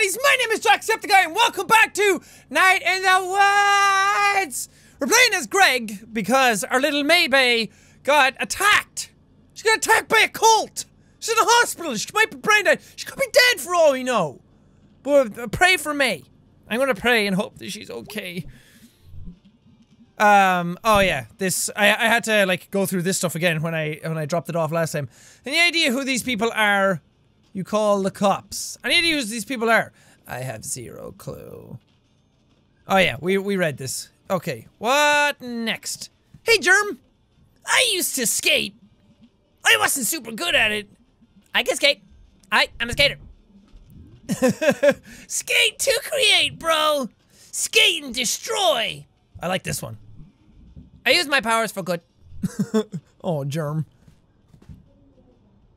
baddies, my name is Jacksepticeye and welcome back to Night in the Woods! We're playing as Greg because our little Maybe got attacked. She got attacked by a cult. She's in a hospital. She might be brain dead. She could be dead for all we know. But pray for me. I'm gonna pray and hope that she's okay. Oh yeah, I had to like go through this stuff again when I dropped it off last time. Any idea who these people are? You call the cops. Any idea who these people are? I have zero clue. Oh yeah, we read this. Okay, what next? Hey Germ! I used to skate. I wasn't super good at it. I can skate. I'm a skater. Skate to create, bro! Skate and destroy! I like this one. I use my powers for good. Oh, Germ.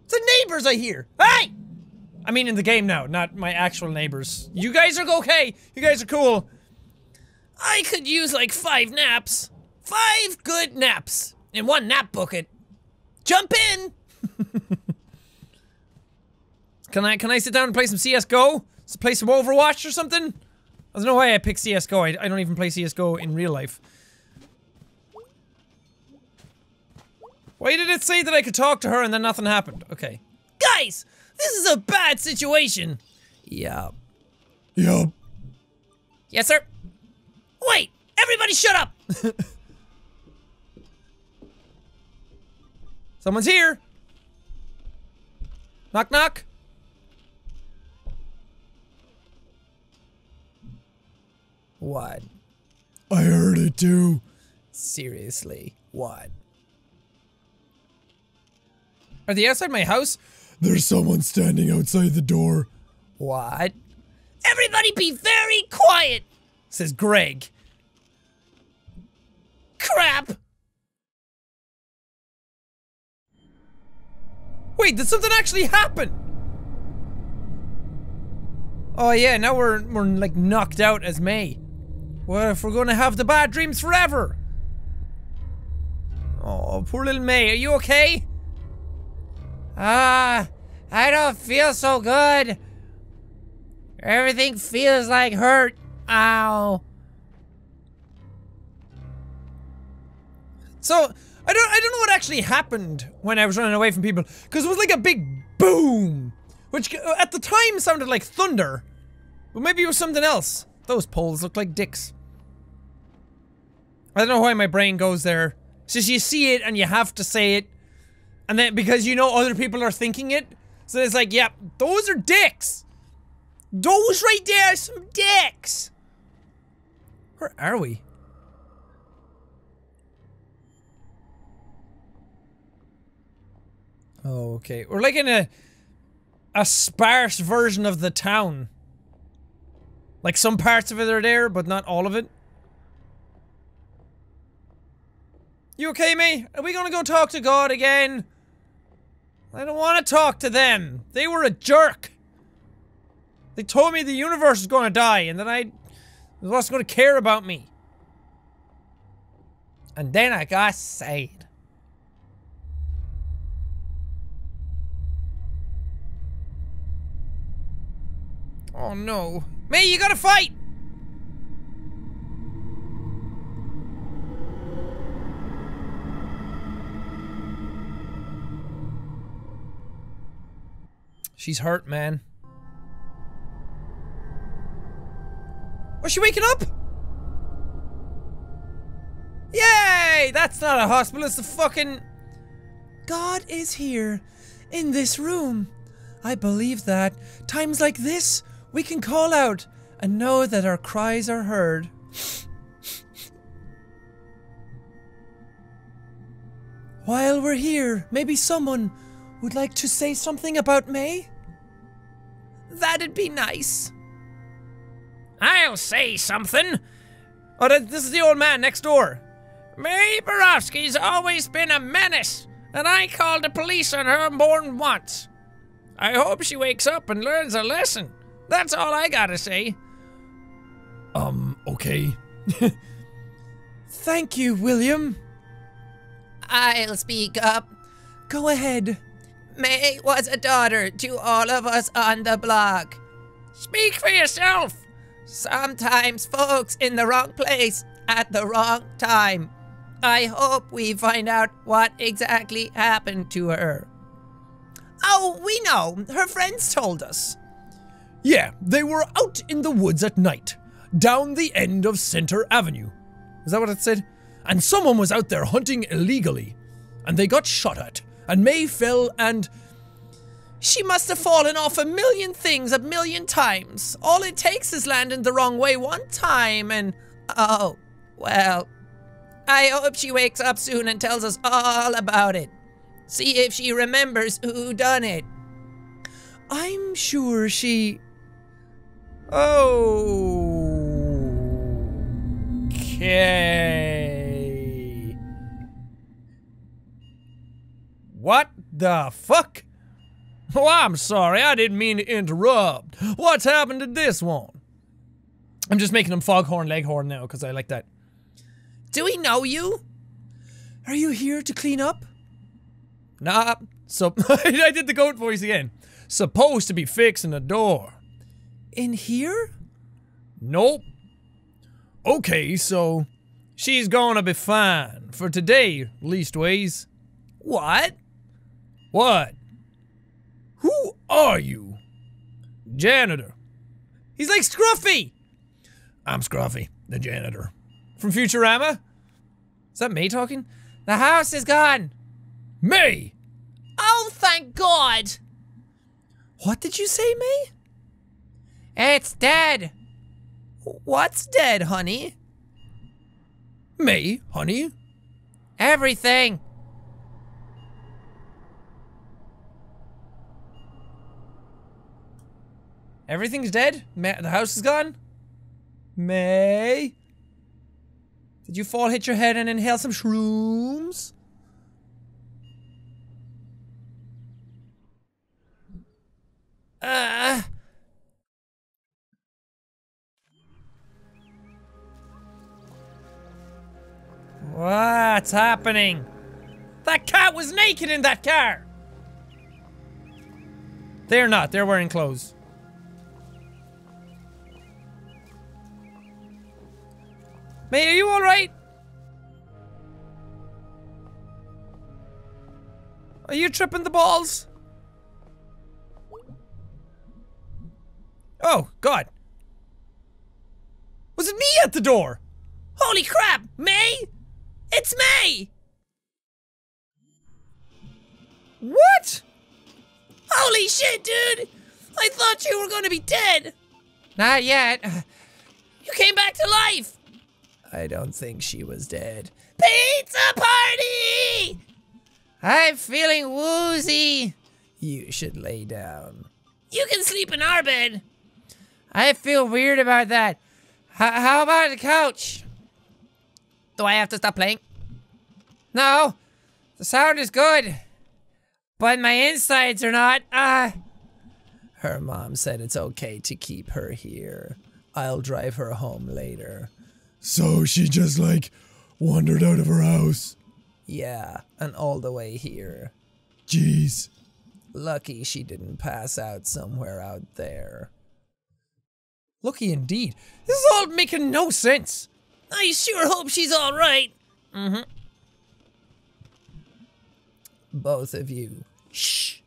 It's the neighbors I hear. Hey! I mean in the game now, not my actual neighbors. You guys are okay. You guys are cool. I could use like 5 naps. 5 good naps in 1 nap bucket. Jump in! Can I sit down and play some CSGO? Play some Overwatch or something? I don't know why I picked CSGO. I don't even play CSGO in real life. Why did it say that I could talk to her and then nothing happened? Okay. Guys! This is a bad situation! Yup. Yup. Yes, sir? Wait! Everybody shut up! Someone's here! Knock knock! What? I heard it too. Seriously, what? Are they outside my house? There's someone standing outside the door. What? Everybody be very quiet, says Greg. Crap! Wait, did something actually happen? Oh yeah, now we're like knocked out as May. What if we're gonna have the bad dreams forever? Oh, poor little May, are you okay? I don't feel so good. Everything feels like hurt. Ow. So, I don't know what actually happened when I was running away from people, because it was like a big boom, which at the time sounded like thunder, but maybe it was something else. Those poles look like dicks. I don't know why my brain goes there. It's just you see it and you have to say it, and then because you know other people are thinking it, so it's like, yep, yeah, those are dicks. Those right there are some dicks. Where are we? Oh, okay. We're like in a sparse version of the town. Like some parts of it are there, but not all of it. You okay, mate? Are we gonna go talk to God again? I don't want to talk to them. They were a jerk. They told me the universe was gonna die, and then I wasn't gonna care about me. And then I got sad. Oh no. May, you gotta fight! She's hurt, man. Was she waking up? Yay! That's not a hospital, it's a fucking... God is here, in this room. I believe that. Times like this, we can call out and know that our cries are heard. While we're here, maybe someone would like to say something about May? That'd be nice. I'll say something. Oh, this is the old man next door. May Borowski's always been a menace, and I called the police on her more than once. I hope she wakes up and learns a lesson. That's all I gotta say. Okay. Thank you, William. I'll speak up. Go ahead. May was a daughter to all of us on the block. Speak for yourself. Sometimes folks in the wrong place at the wrong time. I hope we find out what exactly happened to her. Oh, we know. Her friends told us. Yeah, they were out in the woods at night, down the end of Center Avenue. Is that what it said? And someone was out there hunting illegally, and they got shot at, and May fell and... She must have fallen off a million things a million times. All it takes is landing the wrong way one time and... Oh, well... I hope she wakes up soon and tells us all about it. See if she remembers who done it. I'm sure she... Okay. What the fuck? Oh, I'm sorry, I didn't mean to interrupt. What's happened to this one? I'm just making him Foghorn Leghorn now, because I like that. Do we know you? Are you here to clean up? Nah, so I did the goat voice again. Supposed to be fixing a door. In here? Nope. Okay, so she's gonna be fine. For today, leastways. What? What? Who are you? Janitor. He's like Scruffy! I'm Scruffy, the janitor. From Futurama? Is that May talking? The house is gone. May! Oh, thank God! What did you say, May? It's dead. What's dead, honey? May, honey? Everything. Everything's dead? The house is gone? May? Did you fall, hit your head, and inhale some shrooms? What's happening? That cat was naked in that car! They're not, they're wearing clothes. May, are you alright? Are you tripping the balls? Oh, God. Was it me at the door? Holy crap! May? It's May! What? Holy shit, dude! I thought you were gonna be dead! Not yet. You came back to life! I don't think she was dead. Pizza party! I'm feeling woozy. You should lay down. You can sleep in our bed. I feel weird about that. How about the couch? Do I have to stop playing? No. The sound is good. But my insides are not. Her mom said it's okay to keep her here. I'll drive her home later. So she just, like, wandered out of her house? Yeah, and all the way here. Jeez. Lucky she didn't pass out somewhere out there. Lucky indeed. This is all making no sense. I sure hope she's alright. Mm-hmm. Both of you. Shh.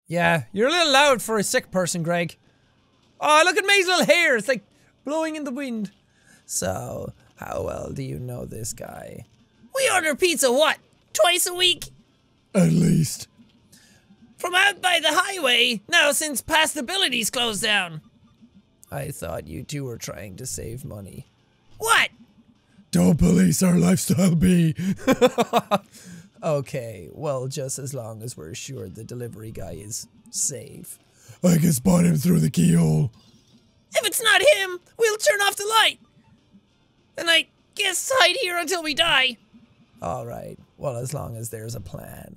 Yeah, you're a little loud for a sick person, Greg. Oh, look at May's little hair. It's like blowing in the wind. So, how well do you know this guy? We order pizza, what? Twice a week? At least. From out by the highway, now since Pastability's closed down. I thought you two were trying to save money. What? Don't police our lifestyle, B. Okay, well, just as long as we're sure the delivery guy is safe. I can spot him through the keyhole. If it's not him, we'll turn off the light. And I guess hide here until we die. Alright, well, as long as there's a plan.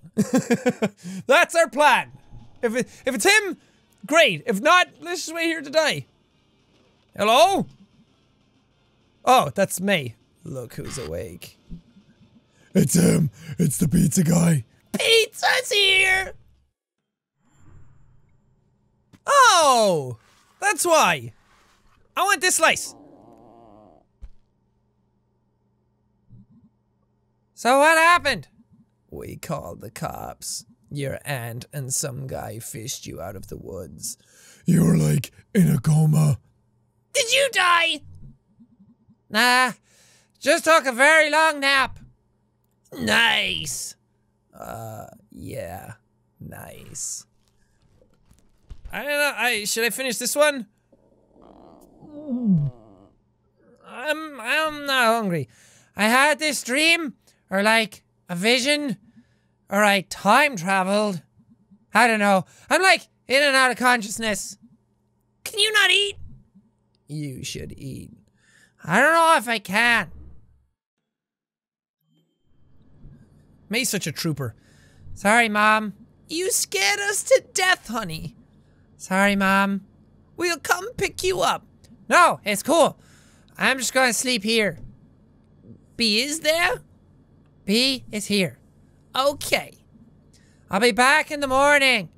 That's our plan! If it's him, great. If not, let's just wait here to die. Hello? Oh, that's May. Look who's awake. It's him. It's the pizza guy. Pizza's here! Oh, Oh! That's why. I want this slice. So what happened? We called the cops. Your aunt and some guy fished you out of the woods. You're like in a coma. Did you die? Nah, just took a very long nap. Nice. Yeah, nice. I don't know. Should I finish this one? I'm not hungry. I had this dream, or like a vision, or I time traveled. I don't know. I'm like in and out of consciousness. Can you not eat? You should eat. I don't know if I can. May's such a trooper. Sorry, Mom. You scared us to death, honey. Sorry, Mom. We'll come pick you up. No, it's cool. I'm just gonna sleep here. B is there? B is here. Okay. I'll be back in the morning.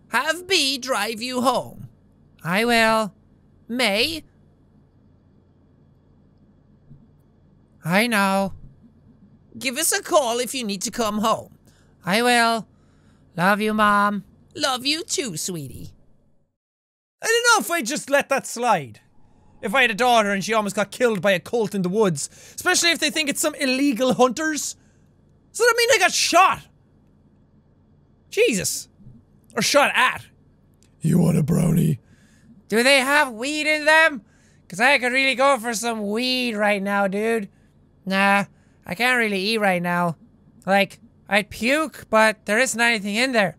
Have B drive you home. I will. May? I know. Give us a call if you need to come home. I will. Love you, Mom. Love you too, sweetie. I don't know if I'd just let that slide. If I had a daughter and she almost got killed by a cult in the woods. Especially if they think it's some illegal hunters. So that mean I got shot. Jesus. Or shot at. You want a brownie? Do they have weed in them? Cause I could really go for some weed right now, dude. Nah, I can't really eat right now. Like, I'd puke, but there isn't anything in there.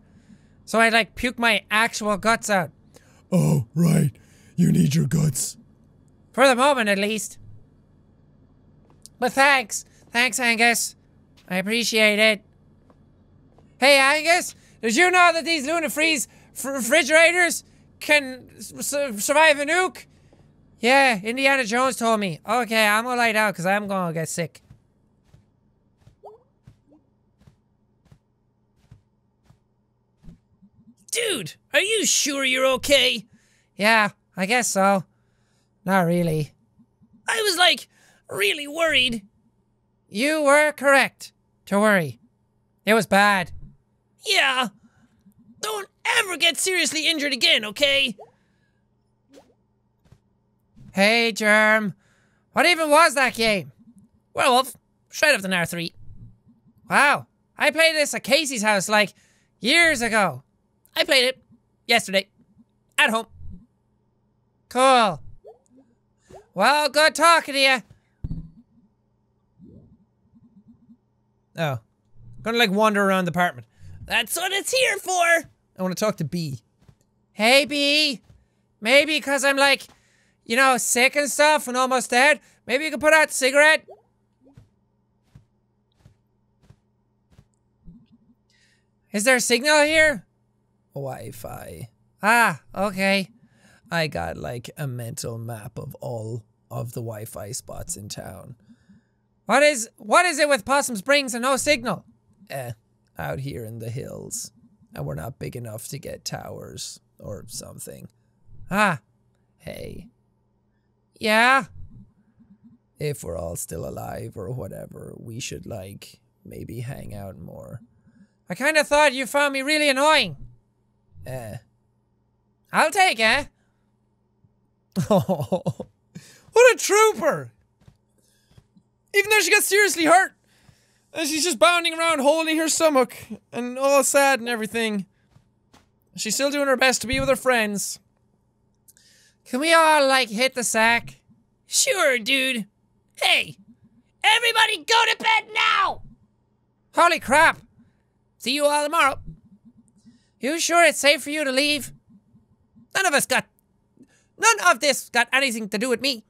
So I'd like puke my actual guts out. Oh, right. You need your guts. For the moment, at least. But thanks. Thanks, Angus. I appreciate it. Hey, Angus, did you know that these Luna-Freeze refrigerators can survive a nuke? Yeah, Indiana Jones told me. Okay, I'm gonna lie down because I'm gonna get sick. Dude, are you sure you're okay? Yeah, I guess so. Not really. I was like, really worried. You were correct to worry. It was bad. Yeah. Don't ever get seriously injured again, okay? Hey, Germ. What even was that game? Werewolf, straight up the R3. Wow, I played this at Casey's house like years ago. I played it yesterday at home. Cool. Well, good talking to you. Oh. Gonna like wander around the apartment. That's what it's here for. I want to talk to B. Hey, B. Maybe because I'm like, you know, sick and stuff and almost dead. Maybe you could put out the cigarette. Is there a signal here? Wi-Fi. Ah, okay. I got like a mental map of all of the Wi-Fi spots in town. What is it with Possum Springs and no signal? Out here in the hills. And we're not big enough to get towers or something. Ah. Hey. Yeah? If we're all still alive or whatever, we should like maybe hang out more. I kind of thought you found me really annoying. I'll take it. Oh, what a trooper! Even though she got seriously hurt, and she's just bounding around holding her stomach and all sad and everything. She's still doing her best to be with her friends. Can we all like hit the sack? Sure, dude. Hey, everybody go to bed now! Holy crap! See you all tomorrow. You sure it's safe for you to leave? None of this got anything to do with me.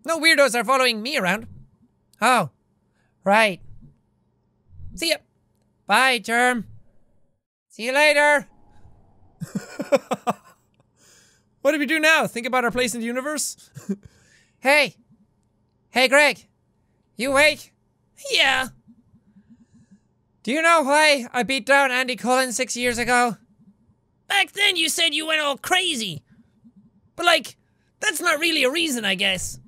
No weirdos are following me around. Oh, right. See ya. Bye, Germ. See you later. What do we do now? Think about our place in the universe? Hey, Greg. You awake? Yeah. Do you know why I beat down Andy Cullen 6 years ago? Back then you said you went all crazy. But like, that's not really a reason, I guess.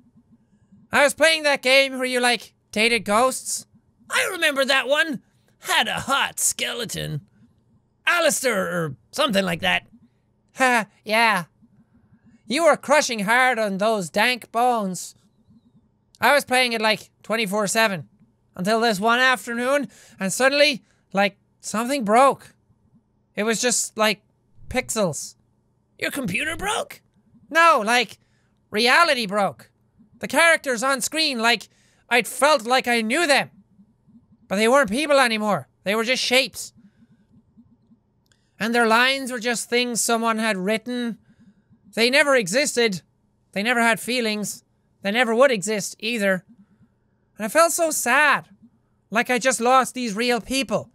I was playing that game where you, like, dated ghosts. I remember that one. Had a hot skeleton. Alistair or something like that. Ha, yeah. You were crushing hard on those dank bones. I was playing it like 24/7 until this one afternoon, and suddenly, like, something broke. It was just like pixels. Your computer broke? No, like, reality broke. The characters on screen, like, I'd felt like I knew them. But they weren't people anymore. They were just shapes. And their lines were just things someone had written. They never existed. They never had feelings. They never would exist either. And I felt so sad. Like I just lost these real people.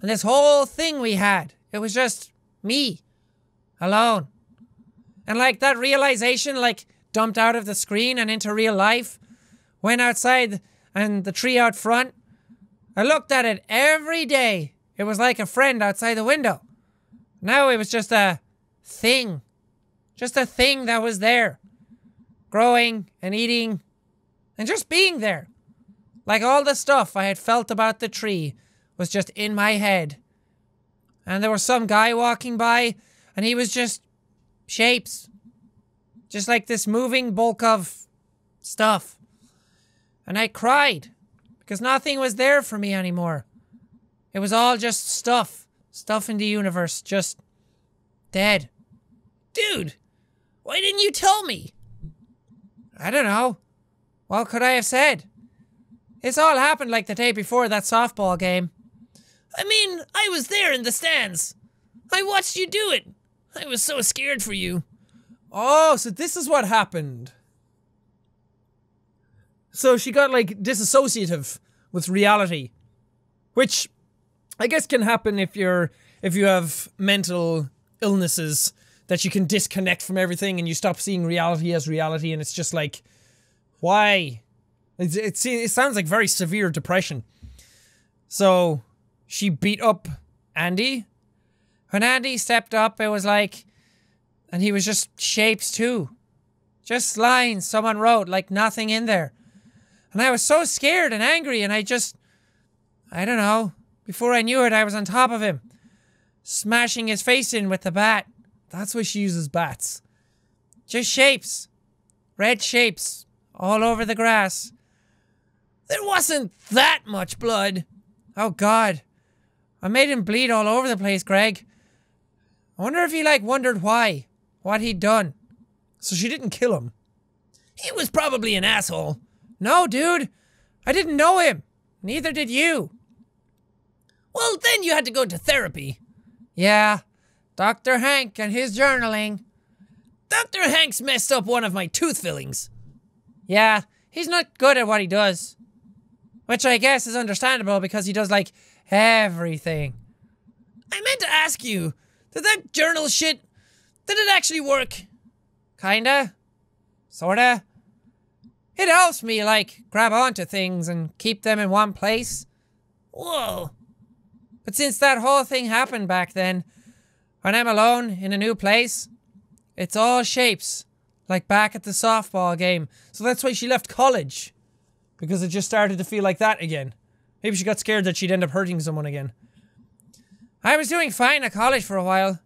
And this whole thing we had. It was just me. Alone. And like that realization, like, dumped out of the screen and into real life. Went outside and the tree out front. I looked at it every day. It was like a friend outside the window. Now it was just a thing. Just a thing that was there. Growing and eating and just being there. Like all the stuff I had felt about the tree was just in my head. And there was some guy walking by and he was just shapes. Just like this moving bulk of stuff. And I cried because nothing was there for me anymore. It was all just stuff. Stuff in the universe. Just dead. Dude, why didn't you tell me? I don't know. What could I have said? This all happened like the day before that softball game. I mean, I was there in the stands. I watched you do it. I was so scared for you. Oh, so this is what happened. So she got, like, disassociative with reality. Which I guess can happen if you have mental illnesses, that you can disconnect from everything and you stop seeing reality as reality, and it's just like, why? It sounds like very severe depression. So she beat up Andy. When Andy stepped up, it was like, and he was just shapes too. Just lines someone wrote, like nothing in there. And I was so scared and angry, and I don't know. Before I knew it, I was on top of him, smashing his face in with the bat. That's why she uses bats. Just shapes. Red shapes. All over the grass. There wasn't that much blood. Oh, God. I made him bleed all over the place, Greg. I wonder if he, like, wondered why. What he'd done. So she didn't kill him. He was probably an asshole. No, dude. I didn't know him. Neither did you. Well, then you had to go to therapy. Yeah. Dr. Hank and his journaling. Dr. Hank's messed up one of my tooth fillings. Yeah, he's not good at what he does. Which I guess is understandable because he does, like, everything. I meant to ask you, did that journal shit, did it actually work? Kinda. Sorta. It helps me, like, grab onto things and keep them in one place. Whoa. But since that whole thing happened back then, when I'm alone in a new place, it's all shapes. Like back at the softball game. So that's why she left college. Because it just started to feel like that again. Maybe she got scared that she'd end up hurting someone again. I was doing fine at college for a while.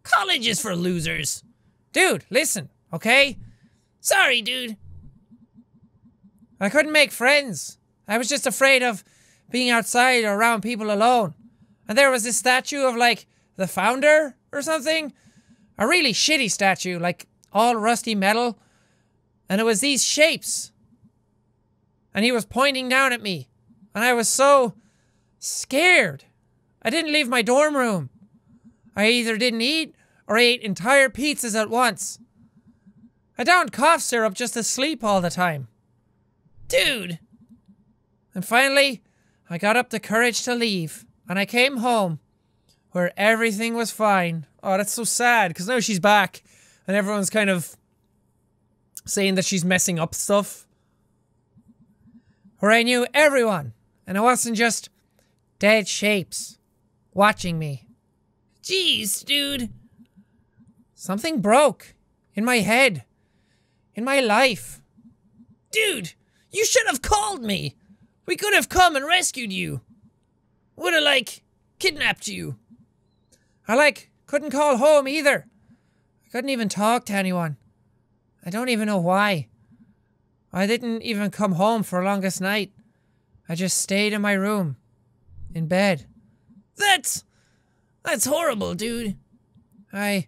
College is for losers. Dude, listen, okay? Sorry, dude. I couldn't make friends. I was just afraid of being outside or around people alone. And there was this statue of, like, the founder or something. A really shitty statue, like, all rusty metal. And it was these shapes. And he was pointing down at me. And I was so scared. I didn't leave my dorm room. I either didn't eat or ate entire pizzas at once. I downed cough syrup just to sleep all the time. Dude. And finally, I got up the courage to leave. And I came home, where everything was fine. Oh, that's so sad, because now she's back. And everyone's kind of saying that she's messing up stuff. Where I knew everyone. And it wasn't just dead shapes watching me. Jeez, dude. Something broke In my head. In my life. Dude, you should have called me. We could have come and rescued you. Would have, like, kidnapped you. I, couldn't call home either. I couldn't even talk to anyone. I don't even know why. I didn't even come home for longest night. I just stayed in my room. In bed. That's horrible, dude. I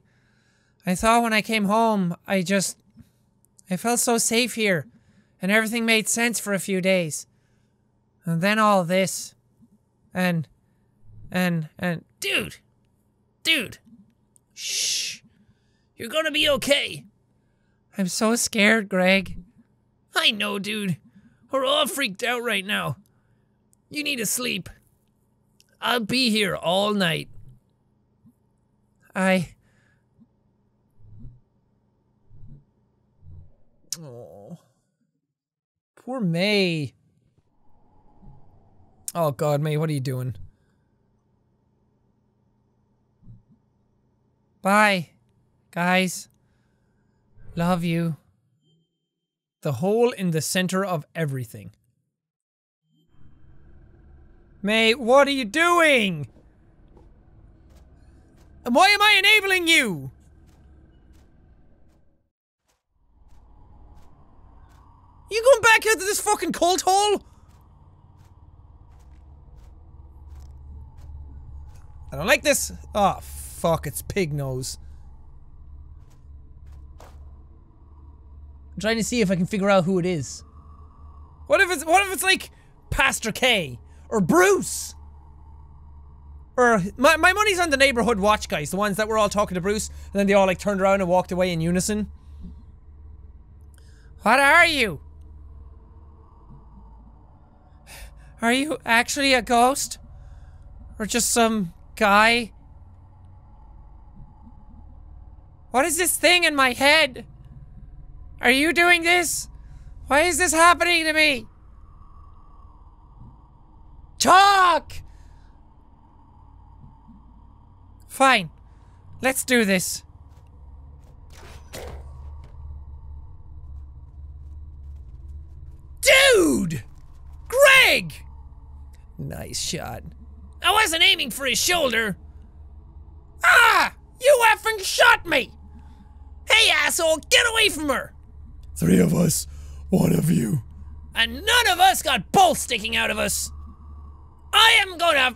thought when I came home, I felt so safe here. And everything made sense for a few days. And then all this. And... Dude. Shh. You're gonna be okay. I'm so scared, Greg. I know, dude. We're all freaked out right now. You need to sleep. I'll be here all night. Oh. Poor May. Oh God, May, what are you doing? Bye, guys. Love you. The hole in the center of everything. May, what are you doing? And why am I enabling you? You going back out to this fucking cult hole? I don't like this. Oh, fuck, it's pig nose. I'm trying to see if I can figure out who it is. What if it's like Pastor K or Bruce? Or my money's on the neighborhood watch guys, the ones that were all talking to Bruce and then they all like turned around and walked away in unison. What are you? Are you actually a ghost? Or just some guy? What is this thing in my head? Are you doing this? Why is this happening to me? Talk! Fine. Let's do this. Dude! Greg! Nice shot. I wasn't aiming for his shoulder. Ah! You effing shot me! Hey, asshole, get away from her! 3 of us, 1 of you. And none of us got balls sticking out of us. I am gonna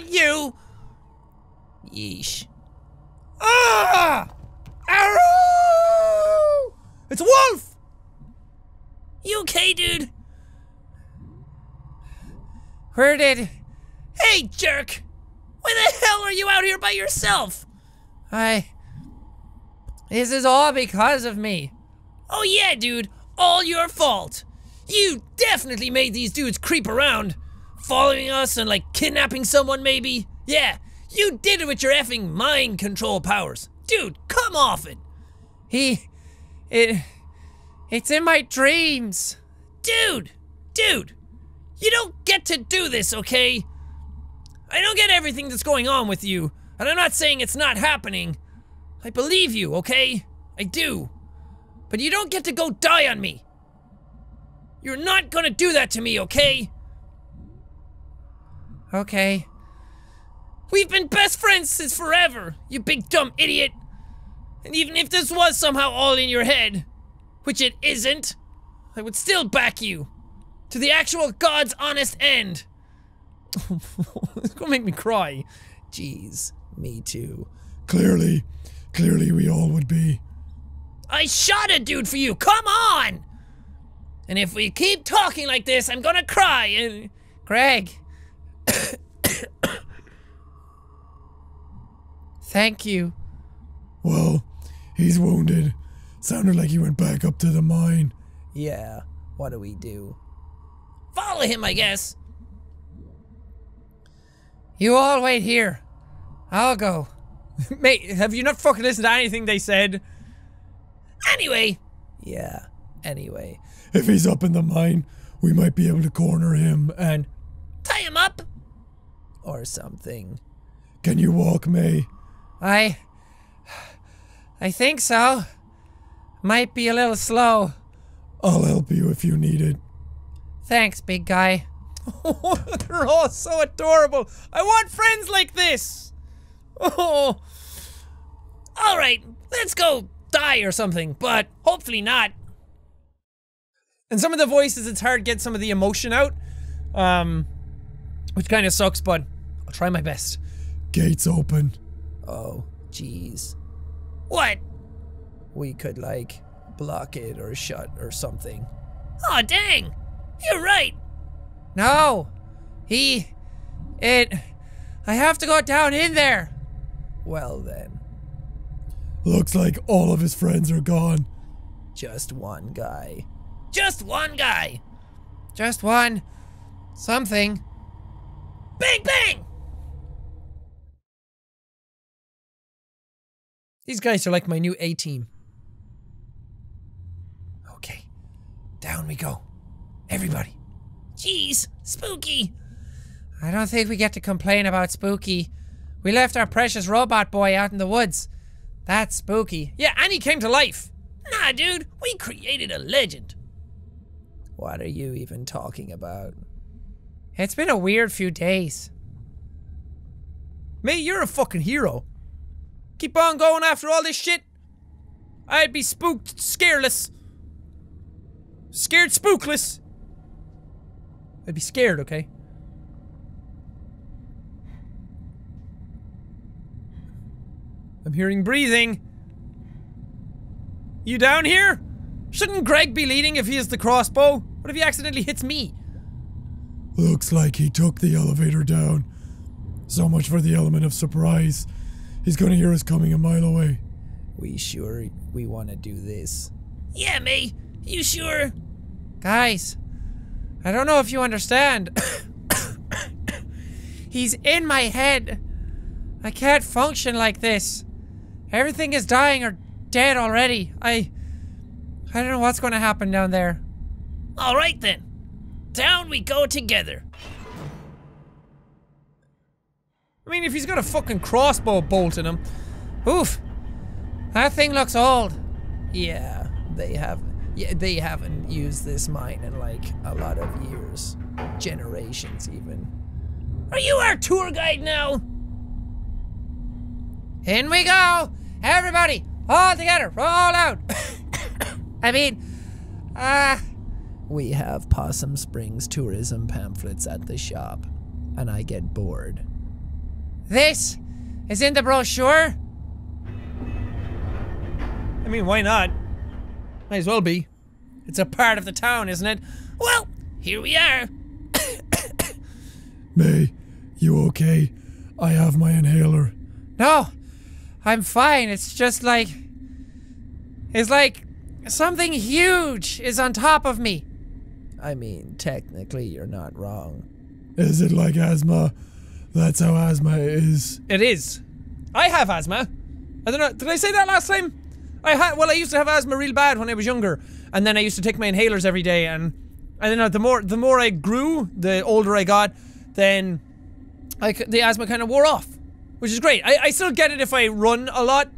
you. Yeesh. Ah! Arrow! It's a wolf! You okay, dude? Where did... Hey, jerk! Why the hell are you out here by yourself? This is all because of me. Oh yeah, dude. All your fault. You definitely made these dudes creep around. Following us and like kidnapping someone maybe. Yeah, you did it with your effing mind control powers. Dude, come off it. It's in my dreams. Dude, you don't get to do this, okay? I don't get everything that's going on with you, and I'm not saying it's not happening. I believe you, okay? I do. But you don't get to go die on me. You're not gonna do that to me, okay? Okay. We've been best friends since forever, you big dumb idiot. And even if this was somehow all in your head, which it isn't, I would still back you. To the actual God's honest end. It's gonna make me cry. Jeez, me too. Clearly we all would be. I shot a dude for you, come on! And if we keep talking like this, I'm gonna cry and... Greg. Thank you. Well, he's wounded. Sounded like he went back up to the mine. Yeah, what do we do? Follow him, I guess. You all wait here. I'll go. Mate, have you not fucking listened to anything they said? Anyway. Yeah, anyway. If he's up in the mine, we might be able to corner him and... Tie him up. Or something. Can you walk, May? I think so. Might be a little slow. I'll help you if you need it. Thanks, big guy. Oh, they're all so adorable. I want friends like this. Oh. All right, let's go die or something, but hopefully not. And some of the voices, it's hard to get some of the emotion out. Which kind of sucks, but I'll try my best. Gates open. Oh, jeez. What? We could, like, block it or shut or something. Aw, dang. You're right. No! I have to go down in there! Well then, Looks like all of his friends are gone. just one guy. Just one guy. Just one. Something. Bang, bang! These guys are like my new A-team. Okay, down we go. Everybody. Jeez, spooky. I don't think we get to complain about spooky. We left our precious robot boy out in the woods. That's spooky. Yeah, and he came to life. Nah, dude, we created a legend. What are you even talking about? It's been a weird few days. Mate, you're a fucking hero. Keep on going after all this shit. I'd be spooked, scareless. Scared spookless. I'd be scared, okay? I'm hearing breathing. You down here? Shouldn't Greg be leading if he has the crossbow? What if he accidentally hits me? Looks like he took the elevator down. So much for the element of surprise. He's gonna hear us coming a mile away. We sure we want to do this? Yeah, May, you sure? Guys, I don't know if you understand. He's in my head. I can't function like this. Everything is dying or dead already. I don't know what's going to happen down there. All right then. Down we go together. I mean, if he's got a fucking crossbow bolt in him. Oof. That thing looks old. Yeah, they haven't used this mine in like a lot of years. Generations even. Are you our tour guide now? In we go! Everybody, all together, roll out! I mean, We have Possum Springs tourism pamphlets at the shop, and I get bored. this is in the brochure? I mean, why not? Might as well be. It's a part of the town, isn't it? Well, here we are. May, you okay? I have my inhaler. No, I'm fine. It's just like... It's like something huge is on top of me. I mean, technically, you're not wrong. Is it like asthma? That's how asthma is. It is. I have asthma. I don't know. Did I say that last time? Well, I used to have asthma real bad when I was younger, and then I used to take my inhalers every day. And I don't know. The more I grew, the older I got, then the asthma kind of wore off, which is great. I still get it if I run a lot,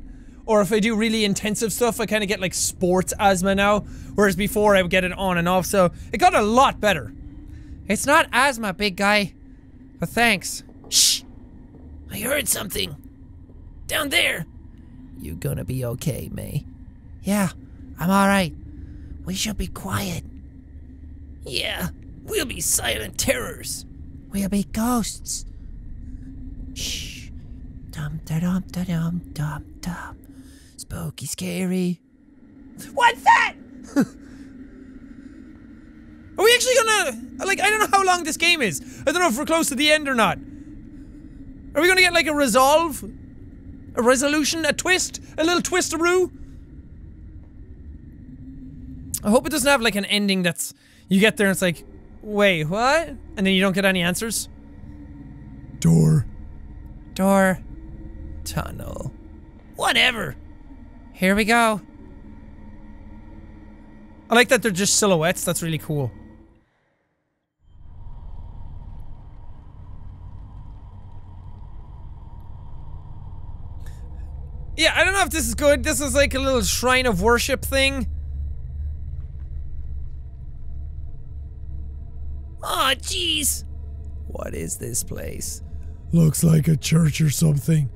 or if I do really intensive stuff. I kind of get like sports asthma now, whereas before I would get it on and off. So it got a lot better. It's not asthma, big guy. But thanks. Shh. I heard something. Down there. You gonna be okay, May? Yeah, I'm alright. We should be quiet. Yeah, we'll be silent terrors. We'll be ghosts. Shh. Dum da dum da dum dum dum. Spooky, scary. What's that? Are we actually gonna, like, I don't know how long this game is. I don't know if we're close to the end or not. Are we gonna get like a resolve? A resolution? A twist? A little twist-a-roo? I hope it doesn't have like an ending that's, you get there and it's like, wait, what? And then you don't get any answers? Door. Door. Tunnel. Whatever. Here we go. I like that they're just silhouettes. That's really cool. Yeah, I don't know if if this is good. This is like a little shrine of worship thing. Aw, jeez. What is this place? Looks like a church or something.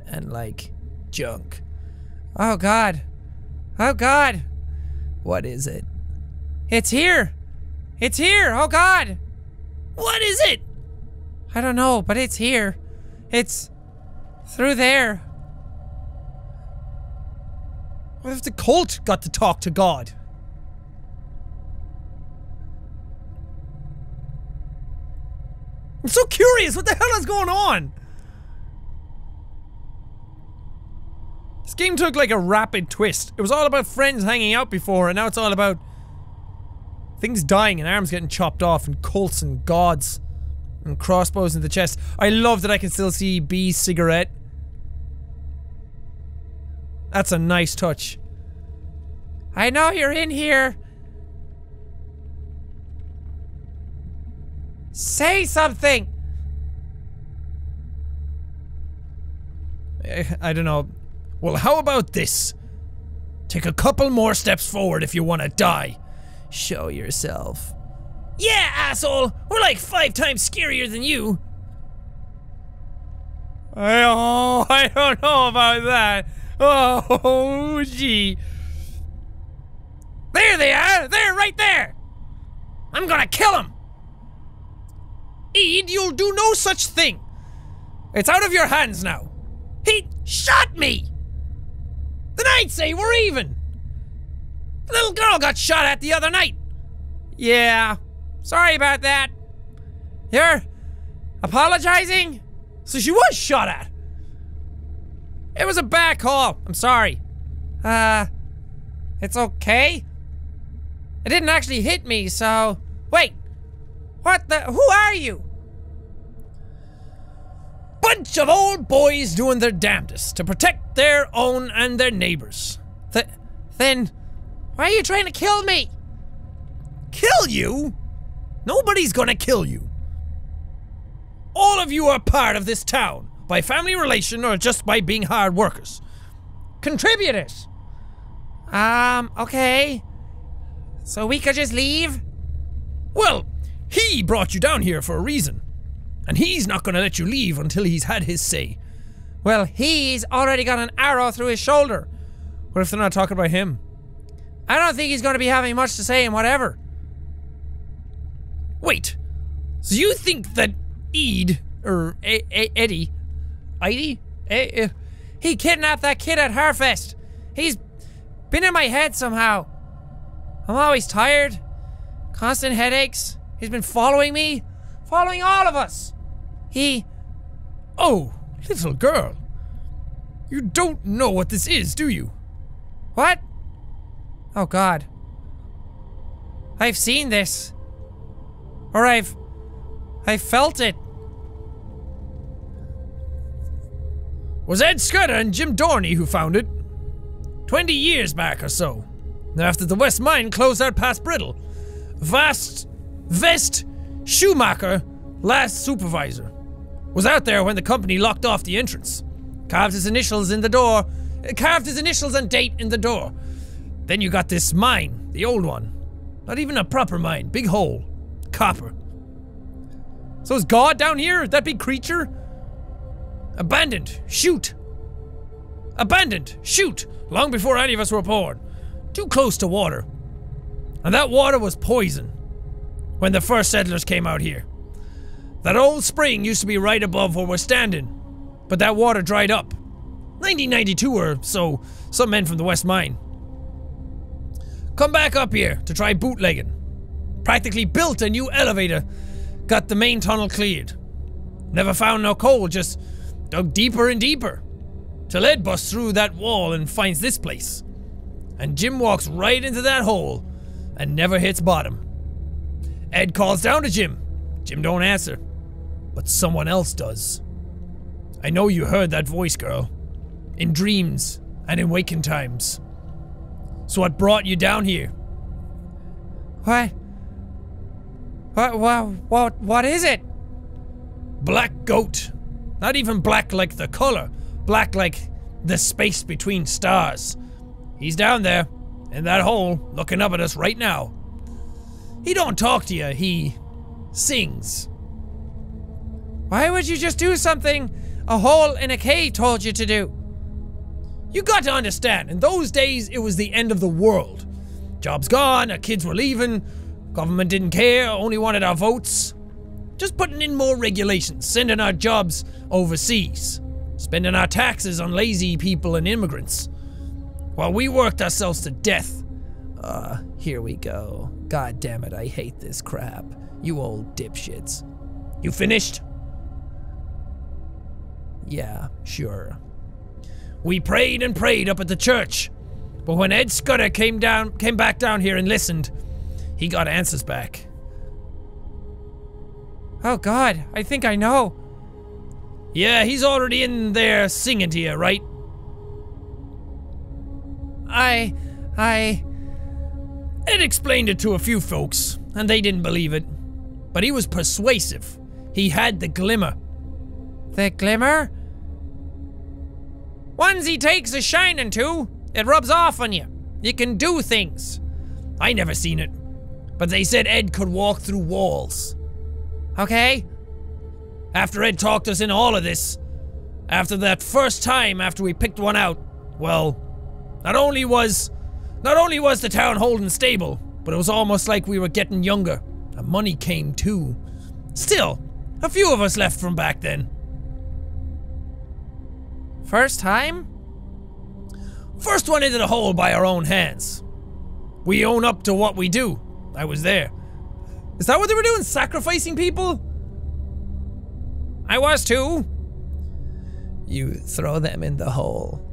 And like junk. Oh God. Oh God. What is it? It's here. It's here. Oh God. What is it? I don't know, but it's here. It's through there. What if the cult got to talk to God? I'm so curious. What the hell is going on? This game took like a rapid twist. It was all about friends hanging out before, and now it's all about things dying and arms getting chopped off and cults and gods and crossbows in the chest. I love that I can still see B's cigarette. That's a nice touch. I know you're in here. Say something. I don't know. Well, how about this? Take a couple more steps forward if you want to die. Show yourself. Yeah, asshole! We're like 5 times scarier than you. I don't know about that. Oh, gee. There they are! They're right there! I'm gonna kill him! Eid, you'll do no such thing. It's out of your hands now. He shot me! Then I'd say we're even. The little girl got shot at the other night. Yeah. Sorry about that. You're apologizing? So she was shot at. It was a bad call. I'm sorry. It's okay. It didn't actually hit me, so... Wait. What the... Who are you? Bunch of old boys doing their damnedest to protect their own and their neighbors. Then... Why are you trying to kill me? Kill you? Nobody's gonna kill you. All of you are part of this town, by family relation or just by being hard workers. Contributors. Okay. So we could just leave? Well, he brought you down here for a reason. And he's not gonna let you leave until he's had his say. Well, he's already got an arrow through his shoulder. What if they're not talking about him? I don't think he's gonna be having much to say in whatever. Wait. So you think that Eid, or Eddie, he kidnapped that kid at Harfest. He's been in my head somehow. I'm always tired. Constant headaches. He's been following me. Following all of us. Oh, little girl. You don't know what this is, do you? What? Oh God. I've seen this. Or I've felt it. Was Ed Scudder and Jim Dorney who found it. 20 years back or so. After the West Mine closed out past Brittle. Vest Schumacher, last supervisor, was out there when the company locked off the entrance. Carved his initials and date in the door. Then you got this mine, the old one. Not even a proper mine, big hole. Copper. So is God down here? That big creature? Abandoned. Shoot. Abandoned. Shoot. Long before any of us were born. Too close to water. And that water was poison. When the first settlers came out here. That old spring used to be right above where we're standing. But that water dried up. 1992 or so, some men from the West Mine. Come back up here to try bootlegging. Practically built a new elevator. Got the main tunnel cleared. Never found no coal, just dug deeper and deeper. Till Ed busts through that wall and finds this place. And Jim walks right into that hole and never hits bottom. Ed calls down to Jim. Jim don't answer. But someone else does. I know you heard that voice, girl. In dreams and in waking times. So what brought you down here? What? What is it? Black goat. Not even black like the color. Black like the space between stars. He's down there, in that hole, looking up at us right now. He don't talk to you, he sings. Why would you just do something a hole in a cave told you to do? You got to understand, in those days, it was the end of the world. Jobs gone, our kids were leaving, government didn't care, only wanted our votes. Just putting in more regulations, sending our jobs overseas, spending our taxes on lazy people and immigrants, while we worked ourselves to death. Here we go. God damn it, I hate this crap. You old dipshits. You finished? Yeah, sure. We prayed and prayed up at the church, but when Ed Scudder came back down here and listened, he got answers back. Oh God, I think I know. Yeah, he's already in there singing to you, right? Ed explained it to a few folks, and they didn't believe it. But he was persuasive. He had the glimmer. The glimmer? Once he takes a shining to, it rubs off on you. You can do things. I never seen it, but they said Ed could walk through walls. Okay. After Ed talked us into all of this, after that first time after we picked one out, well, not only was the town holding stable, but it was almost like we were getting younger. And money came too. Still, a few of us left from back then. First time? First one into the hole by our own hands. We own up to what we do. I was there. Is that what they were doing? Sacrificing people? I was too. You throw them in the hole.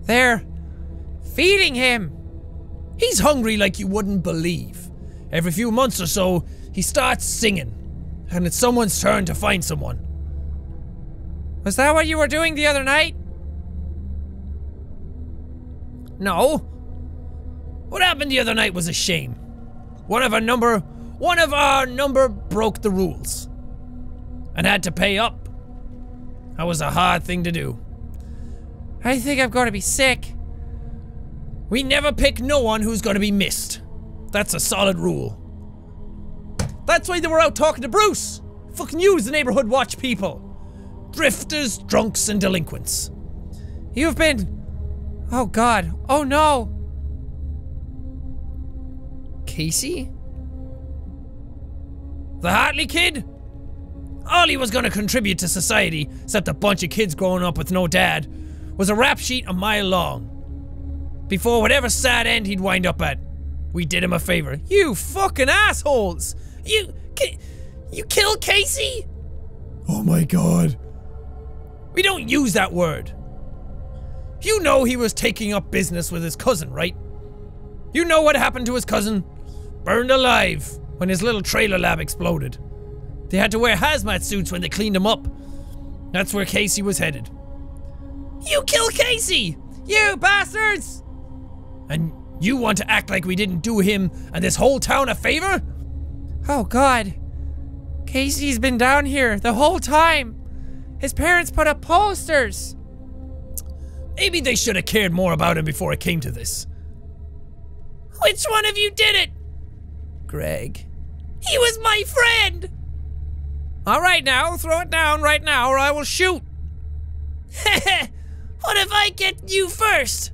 They're feeding him. He's hungry like you wouldn't believe. Every few months or so, he starts singing. And it's someone's turn to find someone. Was that what you were doing the other night? No. What happened the other night was a shame. One of our number broke the rules. And had to pay up. That was a hard thing to do. I think I'm going to be sick. We never pick no one who's gonna be missed. That's a solid rule. That's why they were out talking to Bruce. Fucking use the neighborhood watch people. Drifters, drunks, and delinquents. You've been... Oh God. Oh no. Casey? The Hartley kid? All he was gonna contribute to society, except a bunch of kids growing up with no dad, was a rap sheet a mile long. Before whatever sad end he'd wind up at, we did him a favor. You fucking assholes! You killed Casey? Oh my God. We don't use that word. You know he was taking up business with his cousin, right? You know what happened to his cousin? Burned alive when his little trailer lab exploded. They had to wear hazmat suits when they cleaned him up. That's where Casey was headed. You killed Casey! You bastards! And you want to act like we didn't do him and this whole town a favor? Oh God. Casey's been down here the whole time. His parents put up posters. Maybe they should have cared more about him before it came to this. Which one of you did it? Greg. He was my friend! Alright now, throw it down right now or I will shoot. What if I get you first?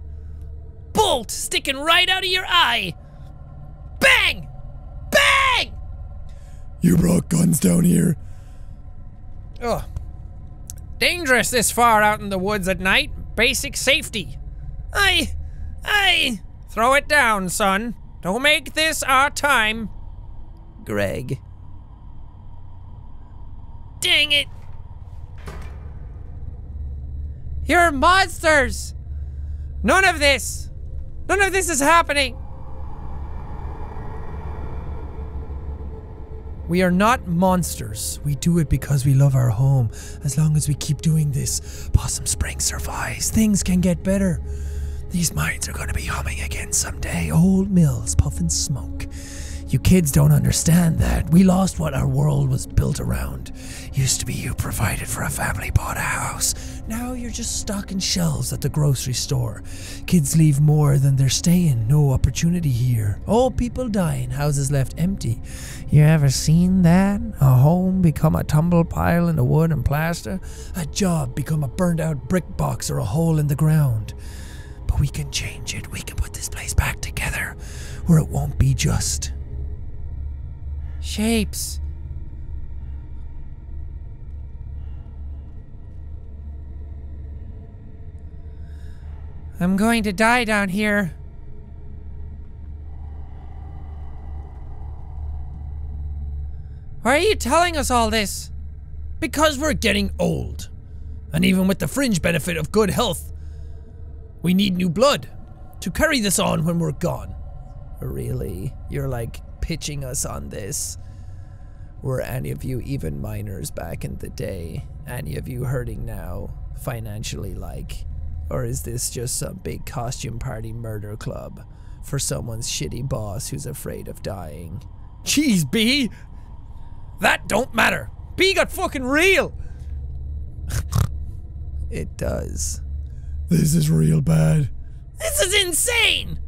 Bolt sticking right out of your eye. Bang! Bang! You brought guns down here? Ugh. Dangerous this far out in the woods at night. Basic safety. Throw it down, son. Don't make this our time. Greg. Dang it. You're monsters! None of this is happening! We are not monsters. We do it because we love our home. As long as we keep doing this, Possum Springs survives. Things can get better. These mines are gonna be humming again someday. Old mills puffing smoke. You kids don't understand that. We lost what our world was built around. Used to be you provided for a family, bought a house. now you're just stocking shelves at the grocery store. Kids leave more than they're staying. No opportunity here. Old people dying, houses left empty. You ever seen that? A home become a tumble pile in the wood and plaster? A job become a burned out brick box or a hole in the ground? But we can change it. We can put this place back together where it won't be just shapes. I'm going to die down here. Why are you telling us all this? Because we're getting old. And even with the fringe benefit of good health, we need new blood to carry this on when we're gone. Really? You're like pitching us on this? Were any of you even minors back in the day? Any of you hurting now, financially like? Or is this just some big costume party murder club for someone's shitty boss who's afraid of dying? Jeez, B! That don't matter. B got fucking real! It does. This is real bad. This is insane!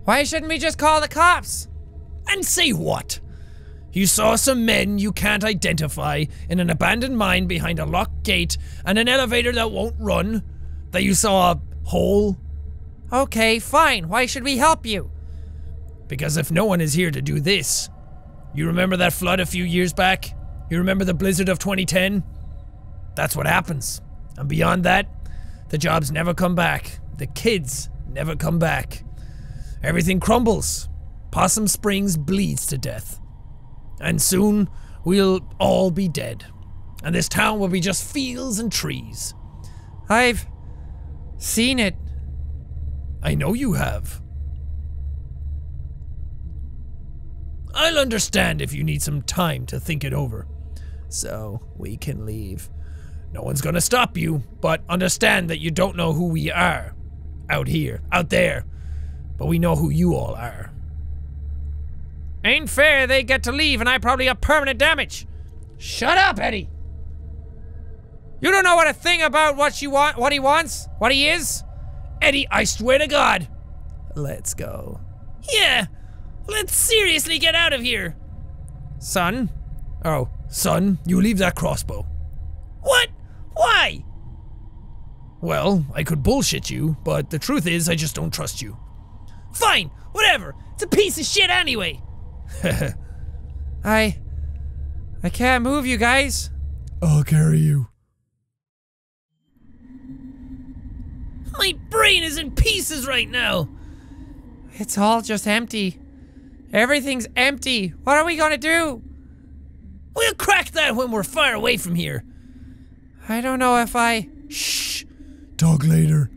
Why shouldn't we just call the cops? And say what? You saw some men you can't identify in an abandoned mine behind a locked gate and an elevator that won't run? That you saw a hole? Okay, fine. Why should we help you? Because if no one is here to do this, you remember that flood a few years back? You remember the blizzard of 2010? That's what happens. And beyond that, the jobs never come back. The kids never come back. Everything crumbles. Possum Springs bleeds to death. And soon, we'll all be dead. And this town will be just fields and trees. I've seen it. I know you have. I'll understand if you need some time to think it over. So, we can leave. No one's gonna stop you, but understand that you don't know who we are. Out here, out there. But we know who you all are. Ain't fair they get to leave and I probably got permanent damage. Shut up, Eddie. You don't know what a thing about what he wants, what he is? Eddie, I swear to God. Let's go. Yeah, let's seriously get out of here. Son? Oh, son, you leave that crossbow. What? Why? Well, I could bullshit you, but the truth is I just don't trust you. Fine, whatever. It's a piece of shit anyway. I can't move you guys. I'll carry you. My brain is in pieces right now. It's all just empty. Everything's empty. What are we gonna do? We'll crack that when we're far away from here. I don't know if I... Shh. Talk later.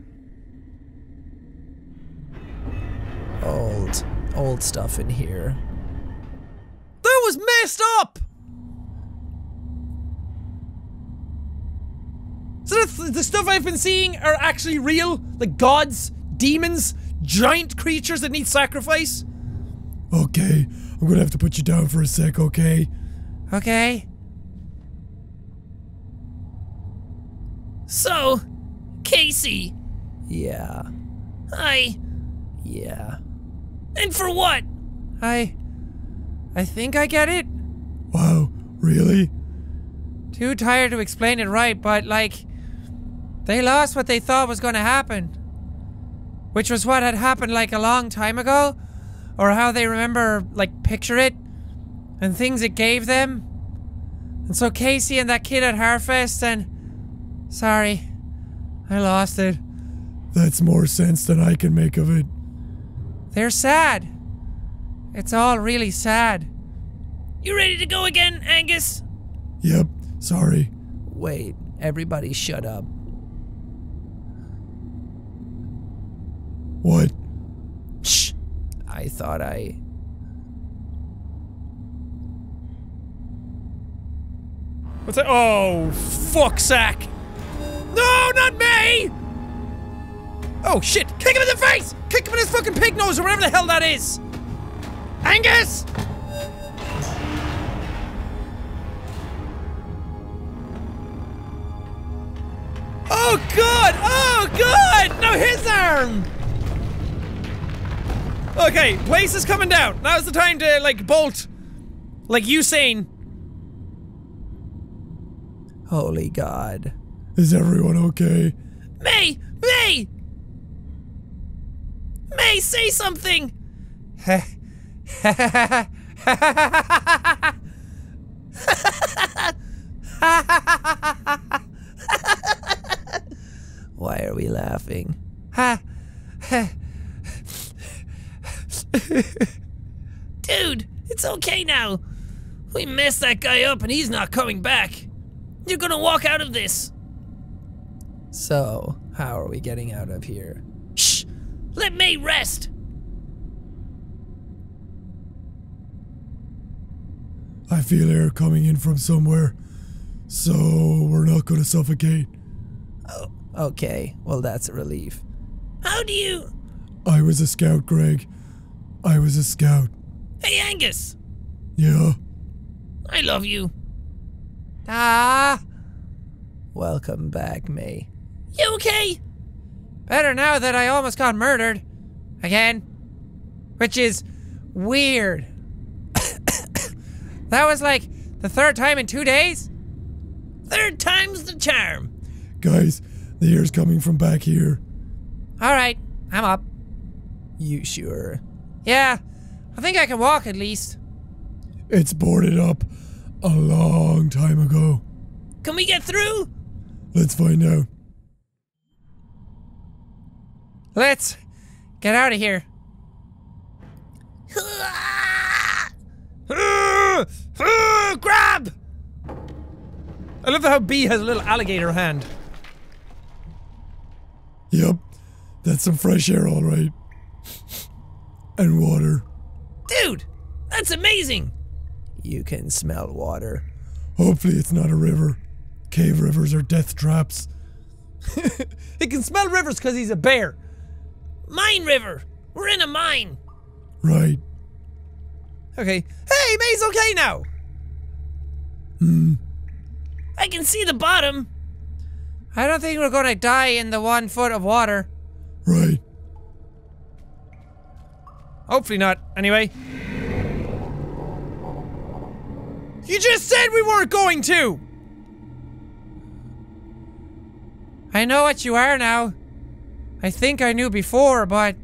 Old stuff in here. That was messed up! So the stuff I've been seeing are actually real? Like gods, demons, giant creatures that need sacrifice? Okay, I'm gonna have to put you down for a sec, okay? Okay. So, Casey. Yeah. Yeah. And for what? I think I get it. Wow, really? Too tired to explain it right, but like, they lost what they thought was gonna happen. Which was what had happened like a long time ago, or how they remember, like, picture it, and things it gave them. And so Casey and that kid at Harfest and... Sorry, I lost it. That's more sense than I can make of it. They're sad. It's all really sad. You ready to go again, Angus? Yep, sorry. Wait, everybody shut up. What? Shh. I thought What's that? Oh, fuck sack. No, not me! Oh shit, kick him in the face! Kick him in his fucking pig nose or whatever the hell that is! Angus! Oh, good! No, his arm! Okay, place is coming down. Now's the time to, like, bolt. Like Usain. Holy God. Is everyone okay? May! May! May, say something! Why are we laughing? Dude, it's okay now. We messed that guy up and he's not coming back. You're gonna walk out of this. So, how are we getting out of here? Shh! Let May rest. I feel air coming in from somewhere, so we're not gonna suffocate. Oh, okay. Well, that's a relief. How do you... I was a scout, Greg. I was a scout. Hey, Angus! Yeah? I love you. Ah! Welcome back, May. You okay? Better now that I almost got murdered. Again. Which is weird. That was like the third time in 2 days? Third time's the charm. Guys, the air's coming from back here. Alright, I'm up. You sure? Yeah, I think I can walk at least. It's boarded up a long time ago. Can we get through? Let's find out. Let's get out of here. Grab! I love how B has a little alligator hand. Yep, that's some fresh air, all right. And water. Dude, that's amazing. You can smell water. Hopefully it's not a river. Cave rivers are death traps. He can smell rivers because he's a bear. Mine river. We're in a mine. Right. Okay. Hey, May's okay now. I can see the bottom. I don't think we're gonna die in the 1 foot of water. Right. Hopefully not. Anyway. You just said we weren't going to! I know what you are now. I think I knew before, but,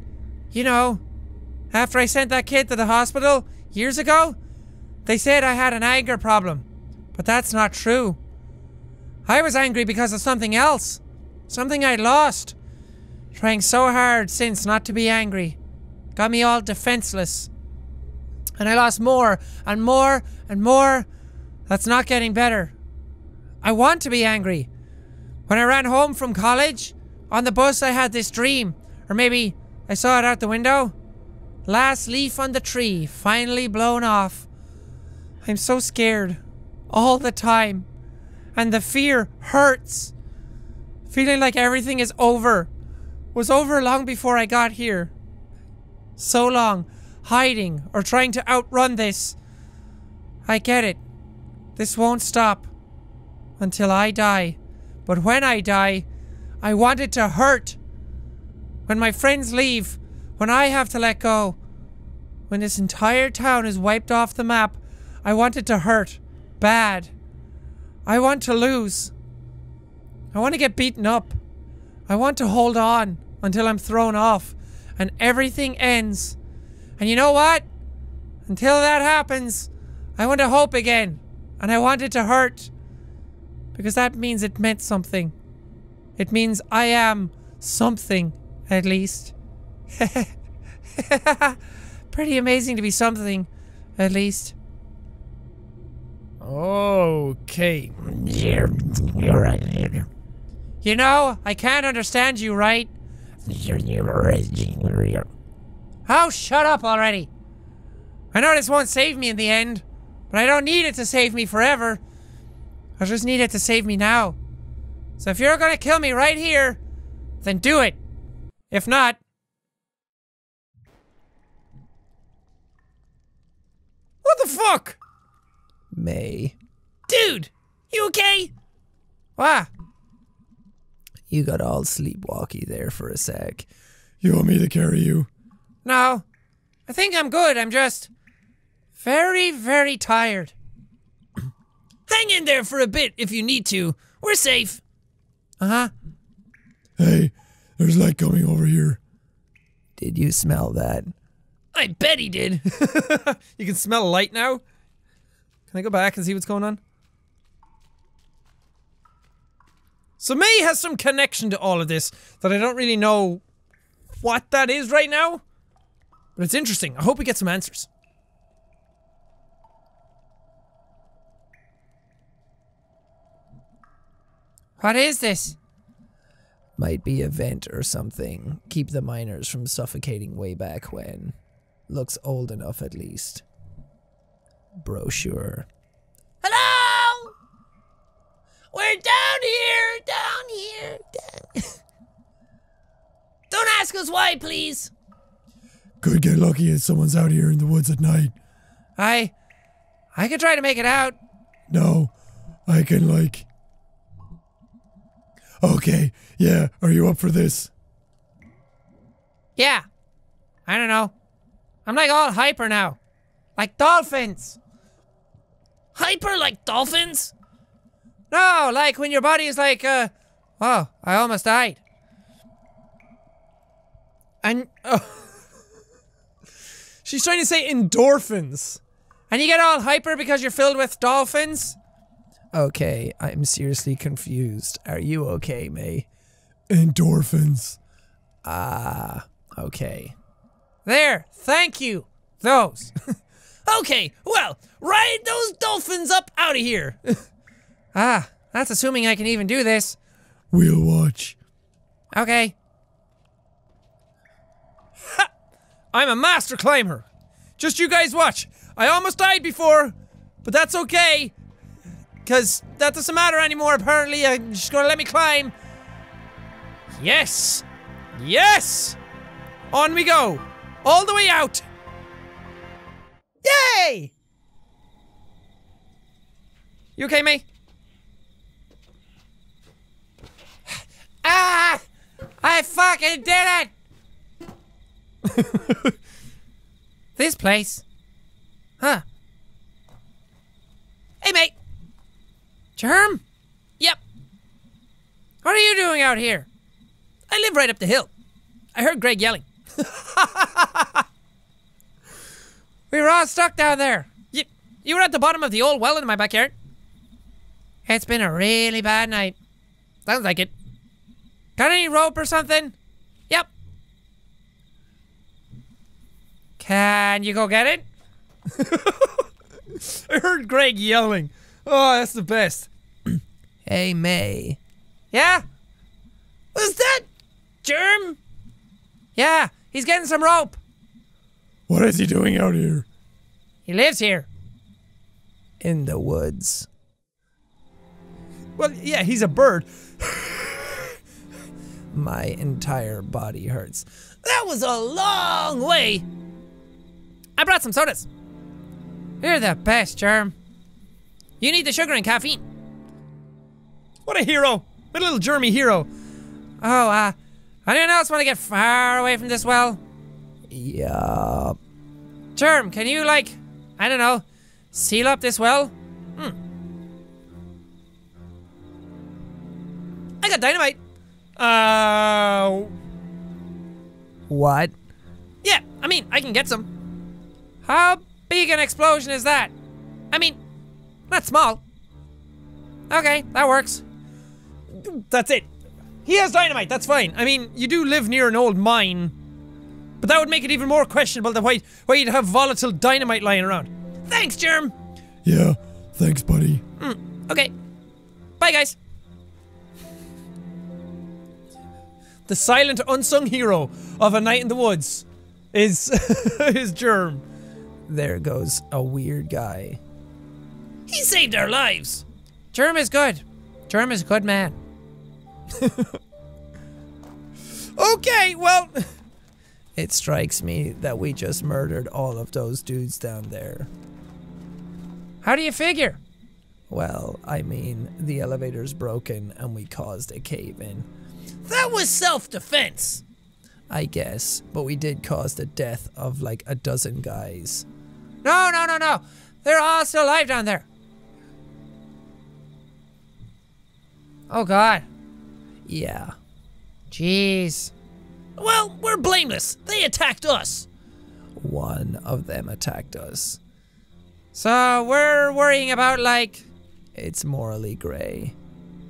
you know, after I sent that kid to the hospital years ago, they said I had an anger problem. But that's not true. I was angry because of something else. Something I lost. Trying so hard since not to be angry. Got me all defenseless. And I lost more and more and more. That's not getting better. I want to be angry. When I ran home from college, on the bus I had this dream. Or maybe I saw it out the window. Last leaf on the tree, finally blown off. I'm so scared. All the time. And the fear hurts. Feeling like everything is over. Was over long before I got here. So long, hiding or trying to outrun this. I get it. This won't stop. Until I die. But when I die, I want it to hurt. When my friends leave, when I have to let go, when this entire town is wiped off the map, I want it to hurt. Bad. I want to lose. I want to get beaten up. I want to hold on until I'm thrown off and everything ends. And you know what? Until that happens, I want to hope again. And I want it to hurt. Because that means it meant something. It means I am something, at least. Pretty amazing to be something, at least. Okay. You know, I can't understand you, right? Oh, shut up already. I know this won't save me in the end, but I don't need it to save me forever. I just need it to save me now. So if you're gonna kill me right here, then do it. If not... What the fuck? May. Dude, you okay? What? You got all sleepwalky there for a sec. You want me to carry you? No, I think I'm good. I'm just very, very tired. Hang in there for a bit if you need to. We're safe. Uh-huh. Hey, there's light coming over here. Did you smell that? I bet he did. You can smell light now? Can I go back and see what's going on? So May has some connection to all of this that I don't really know what that is right now. But it's interesting. I hope we get some answers. What is this? Might be a vent or something. Keep the miners from suffocating way back when. Looks old enough at least. Brochure. Hello? We're down here, down. Don't ask us why, please. Could get lucky if someone's out here in the woods at night. I could try to make it out. No, I can like... Okay, yeah, are you up for this? Yeah. I don't know. I'm like all hyper now. Like dolphins. Hyper like dolphins? No, like when your body is like, oh, I almost died. And, she's trying to say endorphins. And you get all hyper because you're filled with dolphins? Okay, I'm seriously confused. Are you okay, May? Endorphins. Ah, okay. There, thank you. Those. Okay, well, ride those dolphins up out of here. Ah, that's assuming I can even do this. We'll watch. Okay. Ha! I'm a master climber. Just you guys watch. I almost died before, but that's okay. Because that doesn't matter anymore, apparently. You're just gonna let me climb. Yes! Yes! On we go. All the way out. Yay! You okay, May? Ah! I fucking did it! This place. Huh. Hey, mate. Germ? Yep, What are you doing out here? I live right up the hill. I heard Greg yelling. We were all stuck down there. You were at the bottom of the old well in my backyard. It's been a really bad night. Sounds like it. Got any rope or something? Yep. Can you go get it? I heard Greg yelling. Oh, that's the best. Hey, May. Yeah? Was that Germ? Yeah, he's getting some rope. What is he doing out here? He lives here. In the woods. Well, yeah, he's a bird. My entire body hurts. That was a long way. I brought some sodas. You're the best, Germ. You need the sugar and caffeine. What a hero. What a little germy hero. Oh, anyone else want to get far away from this well? Yeah. Germ, can you, like, I don't know, seal up this well? I got dynamite. What? Yeah, I mean, I can get some. How big an explosion is that? I mean, not small. Okay, that works. That's it. He has dynamite, that's fine. I mean, you do live near an old mine. But that would make it even more questionable that why you'd have volatile dynamite lying around. Thanks, Germ. Yeah, thanks, buddy. Okay. Bye, guys. The silent, unsung hero of A Night in the Woods is is Germ. There goes a weird guy. He saved our lives. Germ is good. Germ is a good man. Okay, well... It strikes me that we just murdered all of those dudes down there. How do you figure? Well, I mean, the elevator's broken and we caused a cave-in. That was self-defense. I guess, but we did cause the death of like a dozen guys. No, no, no, no. They're all still alive down there. Oh, God. Yeah. Jeez. Well, we're blameless. They attacked us. One of them attacked us. So we're worrying about, like... It's morally gray.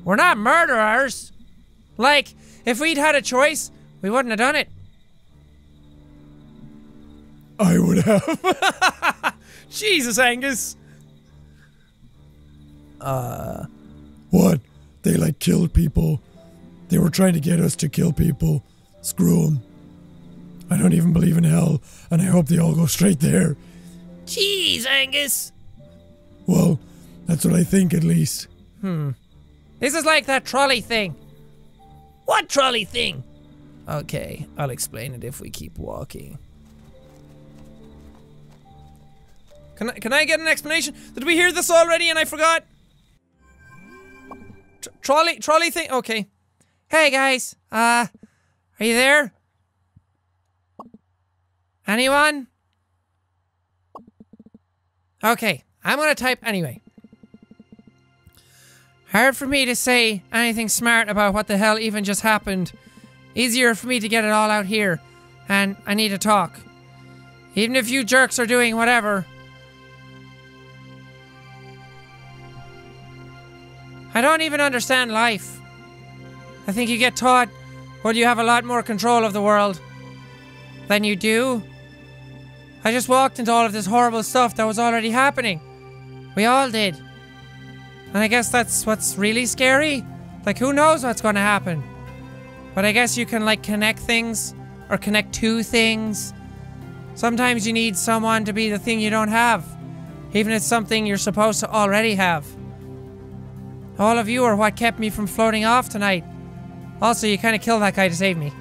We're not murderers. Like, if we'd had a choice, we wouldn't have done it. I would have. Jesus, Angus. What? They like killed people. They were trying to get us to kill people. Screw them. I don't even believe in hell, and I hope they all go straight there. Jeez, Angus. Well, that's what I think at least. This is like that trolley thing. What trolley thing? Okay, I'll explain it if we keep walking. Can I get an explanation? Did we hear this already and I forgot? Trolley thing? Okay. Hey guys, are you there? Anyone? Okay, I'm gonna type anyway. Hard for me to say anything smart about what the hell even just happened. Easier for me to get it all out here. And I need to talk. Even if you jerks are doing whatever. I don't even understand life. I think you get taught, well, you have a lot more control of the world than you do. I just walked into all of this horrible stuff that was already happening. We all did. And I guess that's what's really scary. Like, who knows what's gonna happen? But I guess you can, like, connect things, or connect to things. Sometimes you need someone to be the thing you don't have, even if it's something you're supposed to already have. All of you are what kept me from floating off tonight. Also, you kind of killed that guy to save me.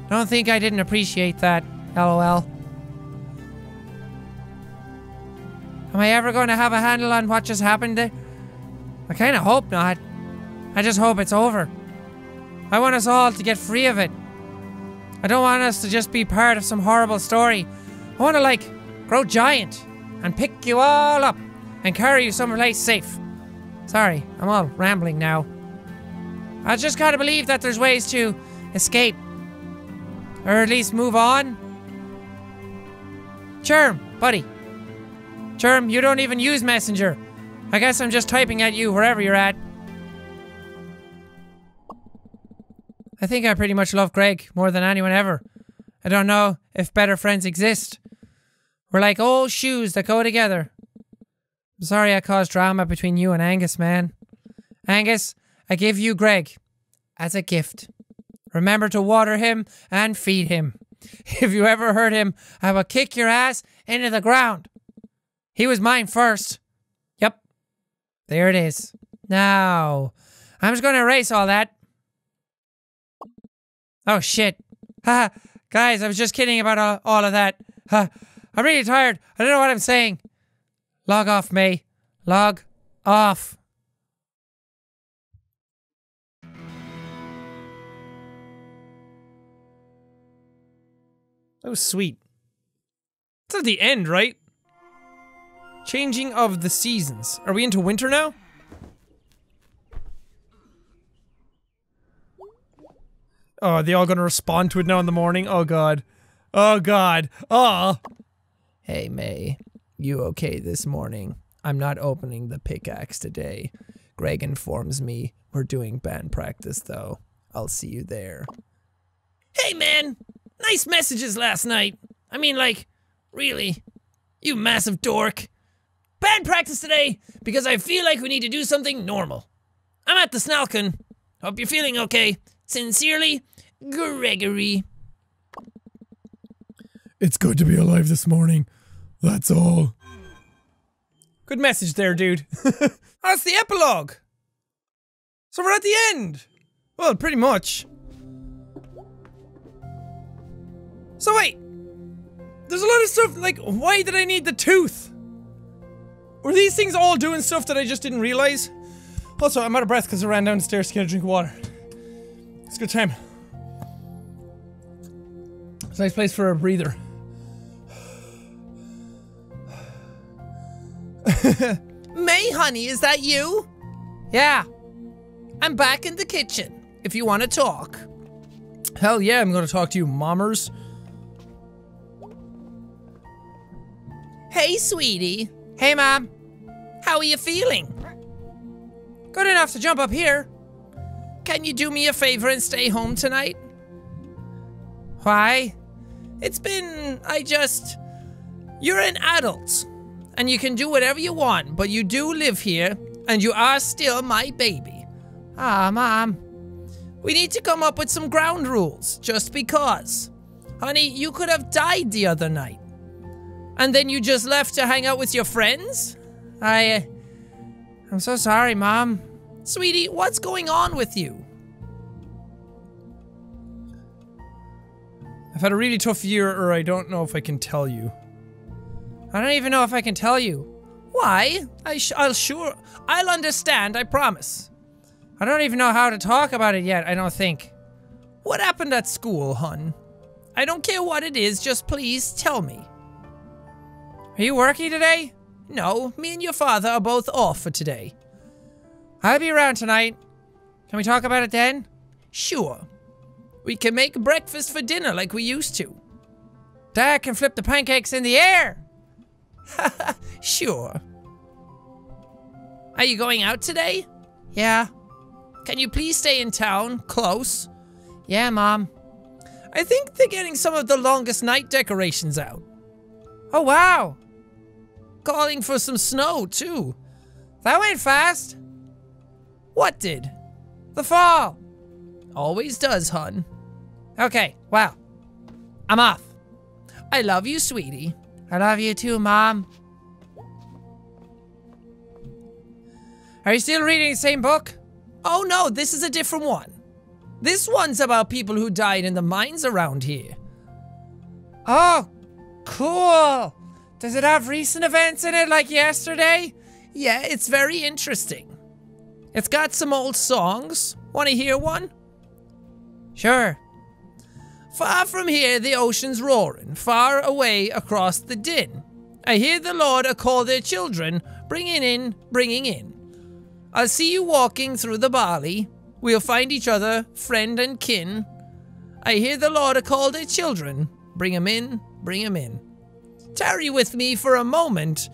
Don't think I didn't appreciate that, LOL. Am I ever going to have a handle on what just happened there? I kind of hope not. I just hope it's over. I want us all to get free of it. I don't want us to just be part of some horrible story. I want to, like, grow giant and pick you all up and carry you someplace safe. Sorry, I'm all rambling now. I just gotta believe that there's ways to escape. Or at least move on. Germ, buddy. Germ, you don't even use Messenger. I guess I'm just typing at you wherever you're at. I think I pretty much love Greg more than anyone ever. I don't know if better friends exist. We're like old shoes that go together. I'm sorry I caused drama between you and Angus, man. Angus, I give you Greg as a gift. Remember to water him and feed him. If you ever hurt him, I will kick your ass into the ground. He was mine first. Yep. There it is. Now, I'm just going to erase all that. Oh, shit. Haha. Guys, I was just kidding about all of that. I'm really tired. I don't know what I'm saying. Log off, May. Log off. That was sweet. It's at the end, right? Changing of the seasons. Are we into winter now? Oh, are they all gonna respond to it now in the morning? Oh god. Oh god. Oh! Hey May, you okay this morning? I'm not opening the pickaxe today. Greg informs me we're doing band practice though. I'll see you there. Hey, man. Nice messages last night. I mean, like, really. You massive dork. Band practice today because I feel like we need to do something normal. I'm at the Snalkin. Hope you're feeling okay. Sincerely, Gregory. It's good to be alive this morning. That's all. Good message there, dude. That's the epilogue. So we're at the end. Well, pretty much. So wait. There's a lot of stuff, like, why did I need the tooth? Were these things all doing stuff that I just didn't realize? Also, I'm out of breath because I ran downstairs to get a drink of water. It's a good time. It's a nice place for a breather. May, honey, is that you? Yeah. I'm back in the kitchen, if you want to talk. Hell yeah, I'm gonna talk to you, mommers. Hey, sweetie. Hey, Mom. How are you feeling? Good enough to jump up here. Can you do me a favor and stay home tonight? Why? You're an adult, and you can do whatever you want, but you do live here, and you are still my baby. Ah, Mom. We need to come up with some ground rules, just because. Honey, you could have died the other night. And then you just left to hang out with your friends? I'm so sorry, Mom. Sweetie, what's going on with you? I've had a really tough year, or I don't know if I can tell you. I don't even know if I can tell you. Why? I'll understand, I promise. I don't even know how to talk about it yet, I don't think. What happened at school, hun? I don't care what it is, just please tell me. Are you working today? No, me and your father are both off for today. I'll be around tonight. Can we talk about it then? Sure. We can make breakfast for dinner like we used to. Dad can flip the pancakes in the air. Sure. Are you going out today? Yeah. Can you please stay in town, close? Yeah, Mom. I think they're getting some of the longest night decorations out. Oh, wow. Calling for some snow, too. That went fast. What did? The fall. Always does, hun. Okay, well, I'm off. I love you, sweetie. I love you too, Mom. Are you still reading the same book? Oh no, this is a different one. This one's about people who died in the mines around here. Oh, cool. Does it have recent events in it like yesterday? Yeah, it's very interesting. It's got some old songs. Want to hear one? Sure. Far from here the ocean's roaring, far away across the din. I hear the Lord call their children, bringing in. I'll see you walking through the barley. We'll find each other, friend and kin. I hear the Lord call their children, bring 'em in. Tarry with me for a moment.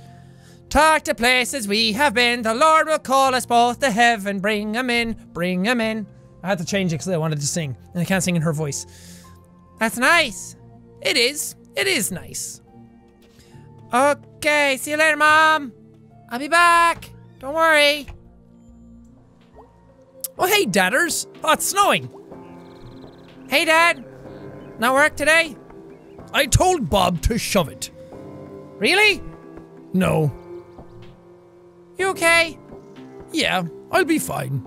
Talk to places we have been. The Lord will call us both to heaven. Bring 'em in. I had to change it because I wanted to sing, and I can't sing in her voice. That's nice. It is nice. Okay, see you later, Mom. I'll be back. Don't worry. Oh, hey, Dadders. Oh, it's snowing. Hey, Dad. Not work today? I told Bob to shove it. Really? No. You okay? Yeah, I'll be fine.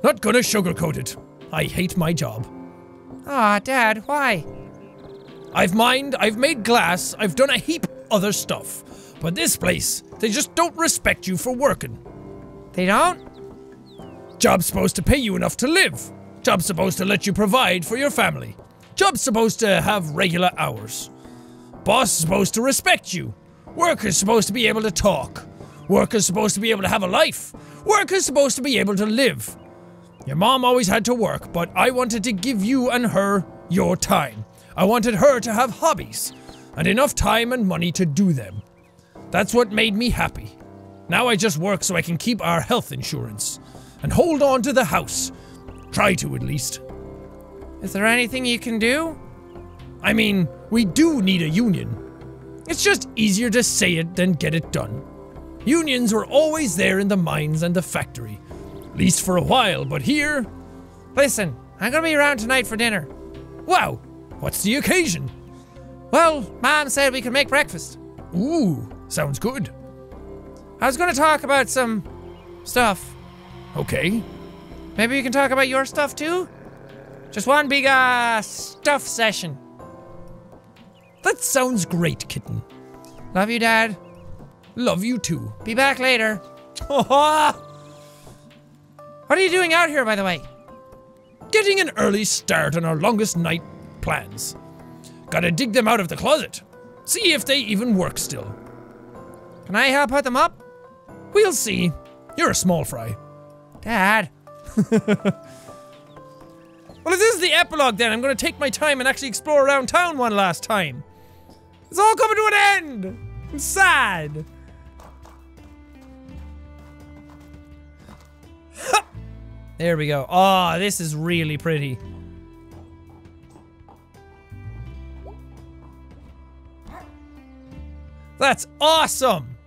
Not gonna sugarcoat it. I hate my job. Aw, Dad, why? I've mined, I've made glass, I've done a heap other stuff. But this place, they just don't respect you for working. They don't? Job's supposed to pay you enough to live. Job's supposed to let you provide for your family. Job's supposed to have regular hours. Boss is supposed to respect you. Worker's supposed to be able to talk. Worker's supposed to be able to have a life. Worker's supposed to be able to live. Your mom always had to work, but I wanted to give you and her your time. I wanted her to have hobbies, and enough time and money to do them. That's what made me happy. Now I just work so I can keep our health insurance, and hold on to the house. Try to, at least. Is there anything you can do? I mean, we do need a union. It's just easier to say it than get it done. Unions were always there in the mines and the factory. At least for a while, but here... Listen, I'm gonna be around tonight for dinner. Wow, what's the occasion? Well, Mom said we could make breakfast. Ooh, sounds good. I was gonna talk about some stuff. Okay. Maybe we can talk about your stuff too? Just one big, stuff session. That sounds great, kitten. Love you, Dad. Love you too. Be back later. What are you doing out here, by the way? Getting an early start on our longest night plans. Gotta dig them out of the closet. See if they even work still. Can I help put them up? We'll see. You're a small fry. Dad. Well, if this is the epilogue then, I'm gonna take my time and actually explore around town one last time. It's all coming to an end! I'm sad. There we go. Oh, this is really pretty. That's awesome!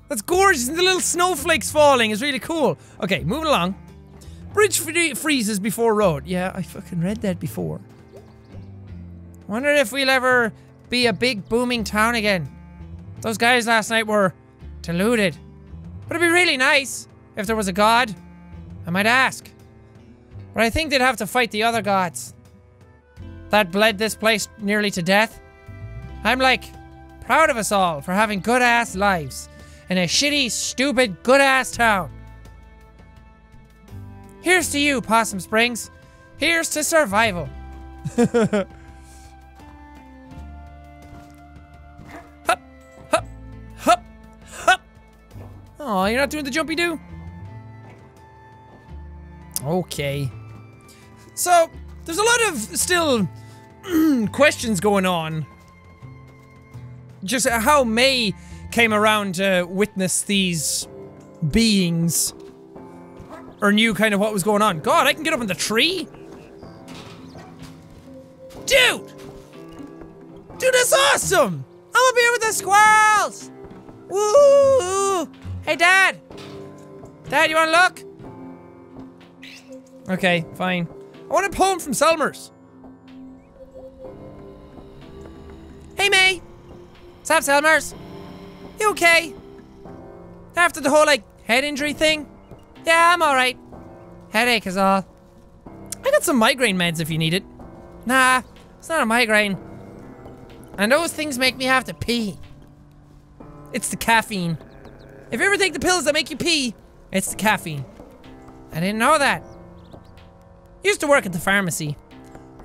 That's gorgeous, and the little snowflakes falling is really cool. Okay, moving along. Bridge freezes before road. Yeah, I fucking read that before. Wonder if we'll ever be a big booming town again. Those guys last night were deluded. But it'd be really nice if there was a god. I might ask. But I think they'd have to fight the other gods that bled this place nearly to death. I'm like, proud of us all for having good-ass lives in a shitty, stupid, good-ass town. Here's to you, Possum Springs. Here's to survival. Hup, hup, hup, hup. Oh, you're not doing the jumpy do? Okay. So, there's a lot of still questions going on. Just how May came around to witness these beings. Or knew kind of what was going on. God, I can get up in the tree? Dude! Dude, that's awesome! I'm up here with the squirrels! Woo! Hey, Dad! Dad, you wanna look? Okay, fine. I want a poem from Salmers. Hey, May! What's up, Selmers? You okay? After the whole, like, head injury thing? Yeah, I'm alright. Headache is all. I got some migraine meds if you need it. Nah, it's not a migraine. And those things make me have to pee. It's the caffeine. If you ever take the pills that make you pee, it's the caffeine. I didn't know that. Used to work at the pharmacy.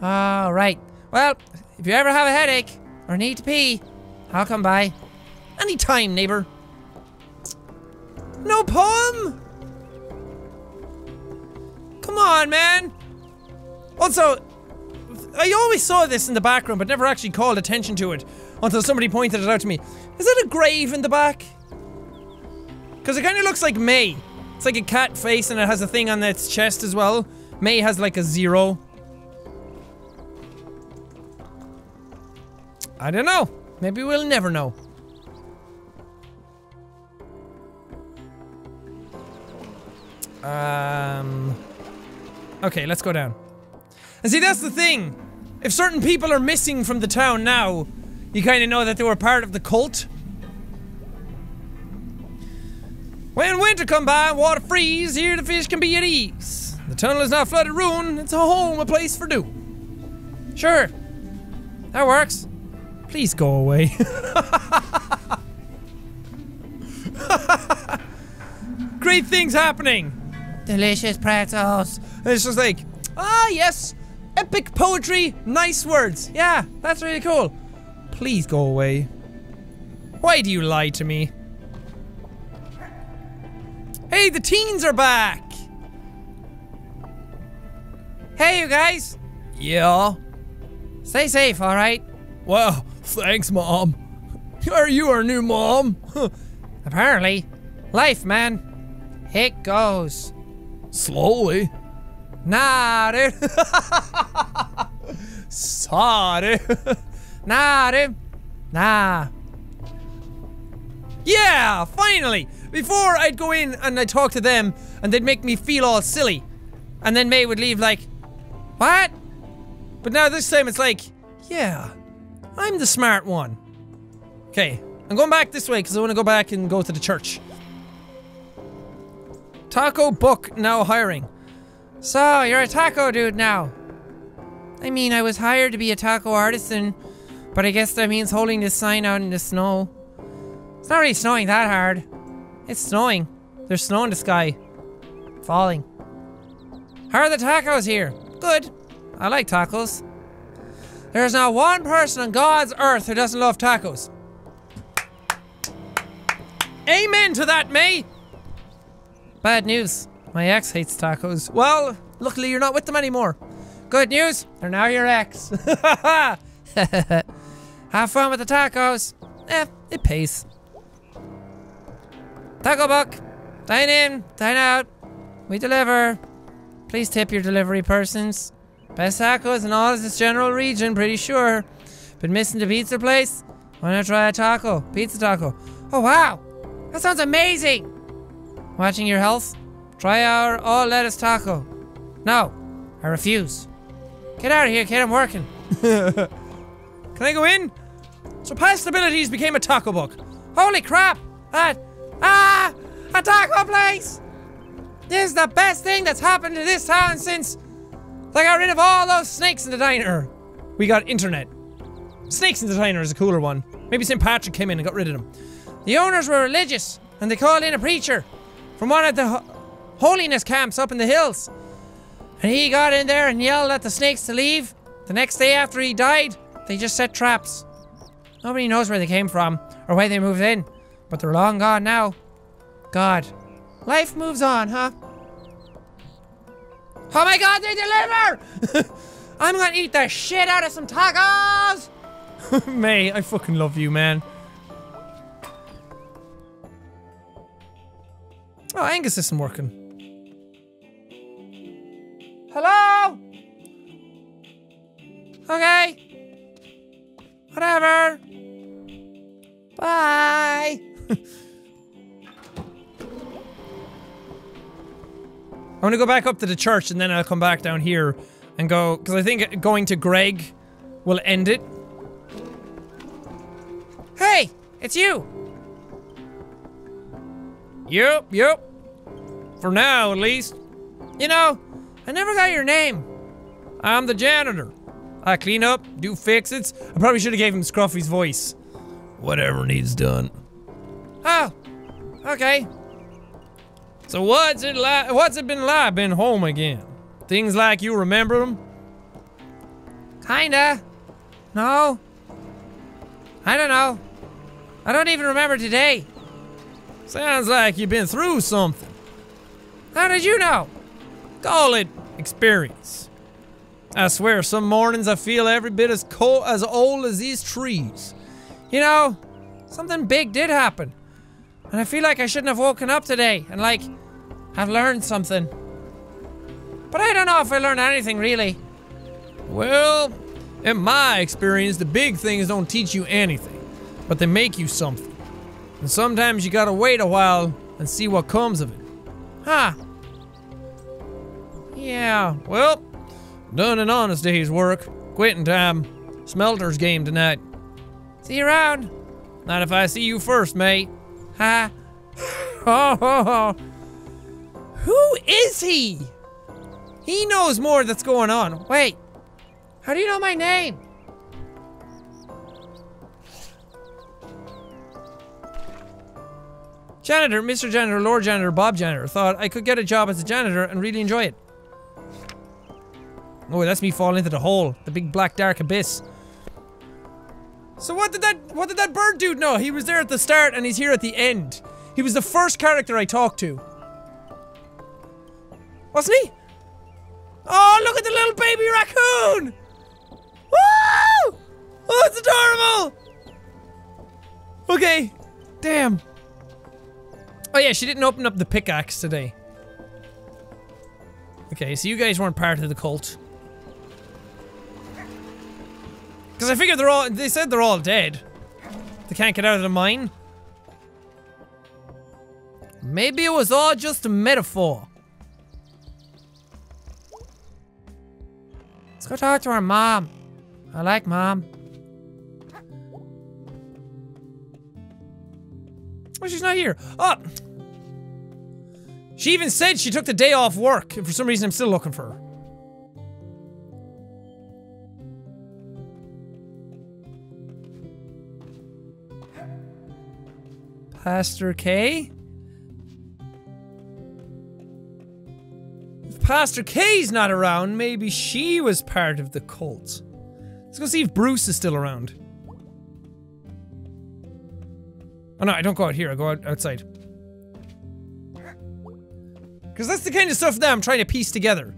Oh, right. Well, if you ever have a headache or need to pee, I'll come by. Anytime, neighbor. No poem? Come on, man. Also, I always saw this in the background, but never actually called attention to it until somebody pointed it out to me. Is that a grave in the back? Because it kind of looks like May. It's like a cat face and it has a thing on its chest as well. May has like a 0. I don't know. Maybe we'll never know. Okay, let's go down. And see, that's the thing. If certain people are missing from the town now, you kind of know that they were part of the cult. When winter come by and water freeze, here the fish can be at ease. The tunnel is not flooded ruin, it's a home, a place for do. Sure. That works. Please go away. Great things happening. Delicious pretzels. And it's just like, ah yes, epic poetry, nice words. Yeah, that's really cool. Please go away. Why do you lie to me? Hey, the teens are back. Hey, you guys. Yeah? Stay safe, alright? Well, thanks, Mom. Are you our new mom? Apparently. Life, man. It goes. Slowly. Nah, dude. Sorry. Nah, dude. Nah. Yeah, finally. Before I'd go in and I'd talk to them and they'd make me feel all silly. And then May would leave like, what? But now this time it's like, yeah, I'm the smart one. Okay, I'm going back this way because I want to go back and go to the church. Taco Book now hiring. So, you're a taco dude now. I mean, I was hired to be a taco artisan, but I guess that means holding this sign out in the snow. It's not really snowing that hard. It's snowing. There's snow in the sky. falling. How are the tacos here? Good. I like tacos. There's not one person on God's earth who doesn't love tacos. Amen to that, May! Bad news. My ex hates tacos. Well, luckily you're not with them anymore. Good news. They're now your ex. Have fun with the tacos. It pays. Taco Buck. Dine in, dine out. We deliver. Please tip your delivery persons. Best tacos in all of this general region, pretty sure. Been missing the pizza place? Why not try a taco? Pizza taco. Oh wow! That sounds amazing! Watching your health? Try our all lettuce taco. No, I refuse. Get out of here, kid, I'm working. Can I go in? So past abilities became a taco book. Holy crap! A taco place! This is the best thing that's happened to this town since they got rid of all those snakes in the diner. We got internet. Snakes in the diner is a cooler one. Maybe St. Patrick came in and got rid of them. The owners were religious, and they called in a preacher from one of the holiness camps up in the hills. And he got in there and yelled at the snakes to leave. The next day after he died, they just set traps. Nobody knows where they came from, or why they moved in, but they're long gone now. God. Life moves on, huh? Oh my God, they deliver! I'm gonna eat the shit out of some tacos! May, I fucking love you, man. Oh, Angus isn't working. Hello? Okay. Whatever. Bye. I'm gonna go back up to the church and then I'll come back down here and go, because I think going to Greg will end it. Hey, it's you. Yep. For now, at least. You know, I never got your name. I'm the janitor. I clean up, do fix-its. I probably should have gave him Scruffy's voice. Whatever needs done. Oh, okay. So what's it been like being home again? Things like you remember them? Kinda. No. I don't know. I don't even remember today. Sounds like you've been through something. How did you know? Call it experience. I swear some mornings I feel every bit as old as these trees. You know, something big did happen. And I feel like I shouldn't have woken up today and like, I've learned something. But I don't know if I learned anything really. Well, in my experience, the big things don't teach you anything, but they make you something. And sometimes you gotta wait a while and see what comes of it. Huh. Yeah. Well, done an honest day's work. Quitting time. Smelter's game tonight. See you around. Not if I see you first, mate. Ha. Who is he? He knows more that's going on. Wait. How do you know my name? Janitor, Mr. Janitor, Lord Janitor, Bob Janitor thought I could get a job as a janitor and really enjoy it. Oh, that's me falling into the hole. The big black dark abyss. So what did that bird dude know? He was there at the start and he's here at the end. He was the first character I talked to. Wasn't he? Oh, look at the little baby raccoon! Woo! Oh, it's adorable! Okay. Damn. Oh yeah, she didn't open up the pickaxe today. Okay, so you guys weren't part of the cult. Because I figured they said they're all dead. They can't get out of the mine. Maybe it was all just a metaphor. Let's go talk to our mom. I like mom. Oh, she's not here. Oh! She even said she took the day off work, and for some reason I'm still looking for her. Pastor K? Pastor K's not around, maybe she was part of the cult. Let's go see if Bruce is still around. Oh no, I don't go out here, I go outside. Because that's the kind of stuff that I'm trying to piece together.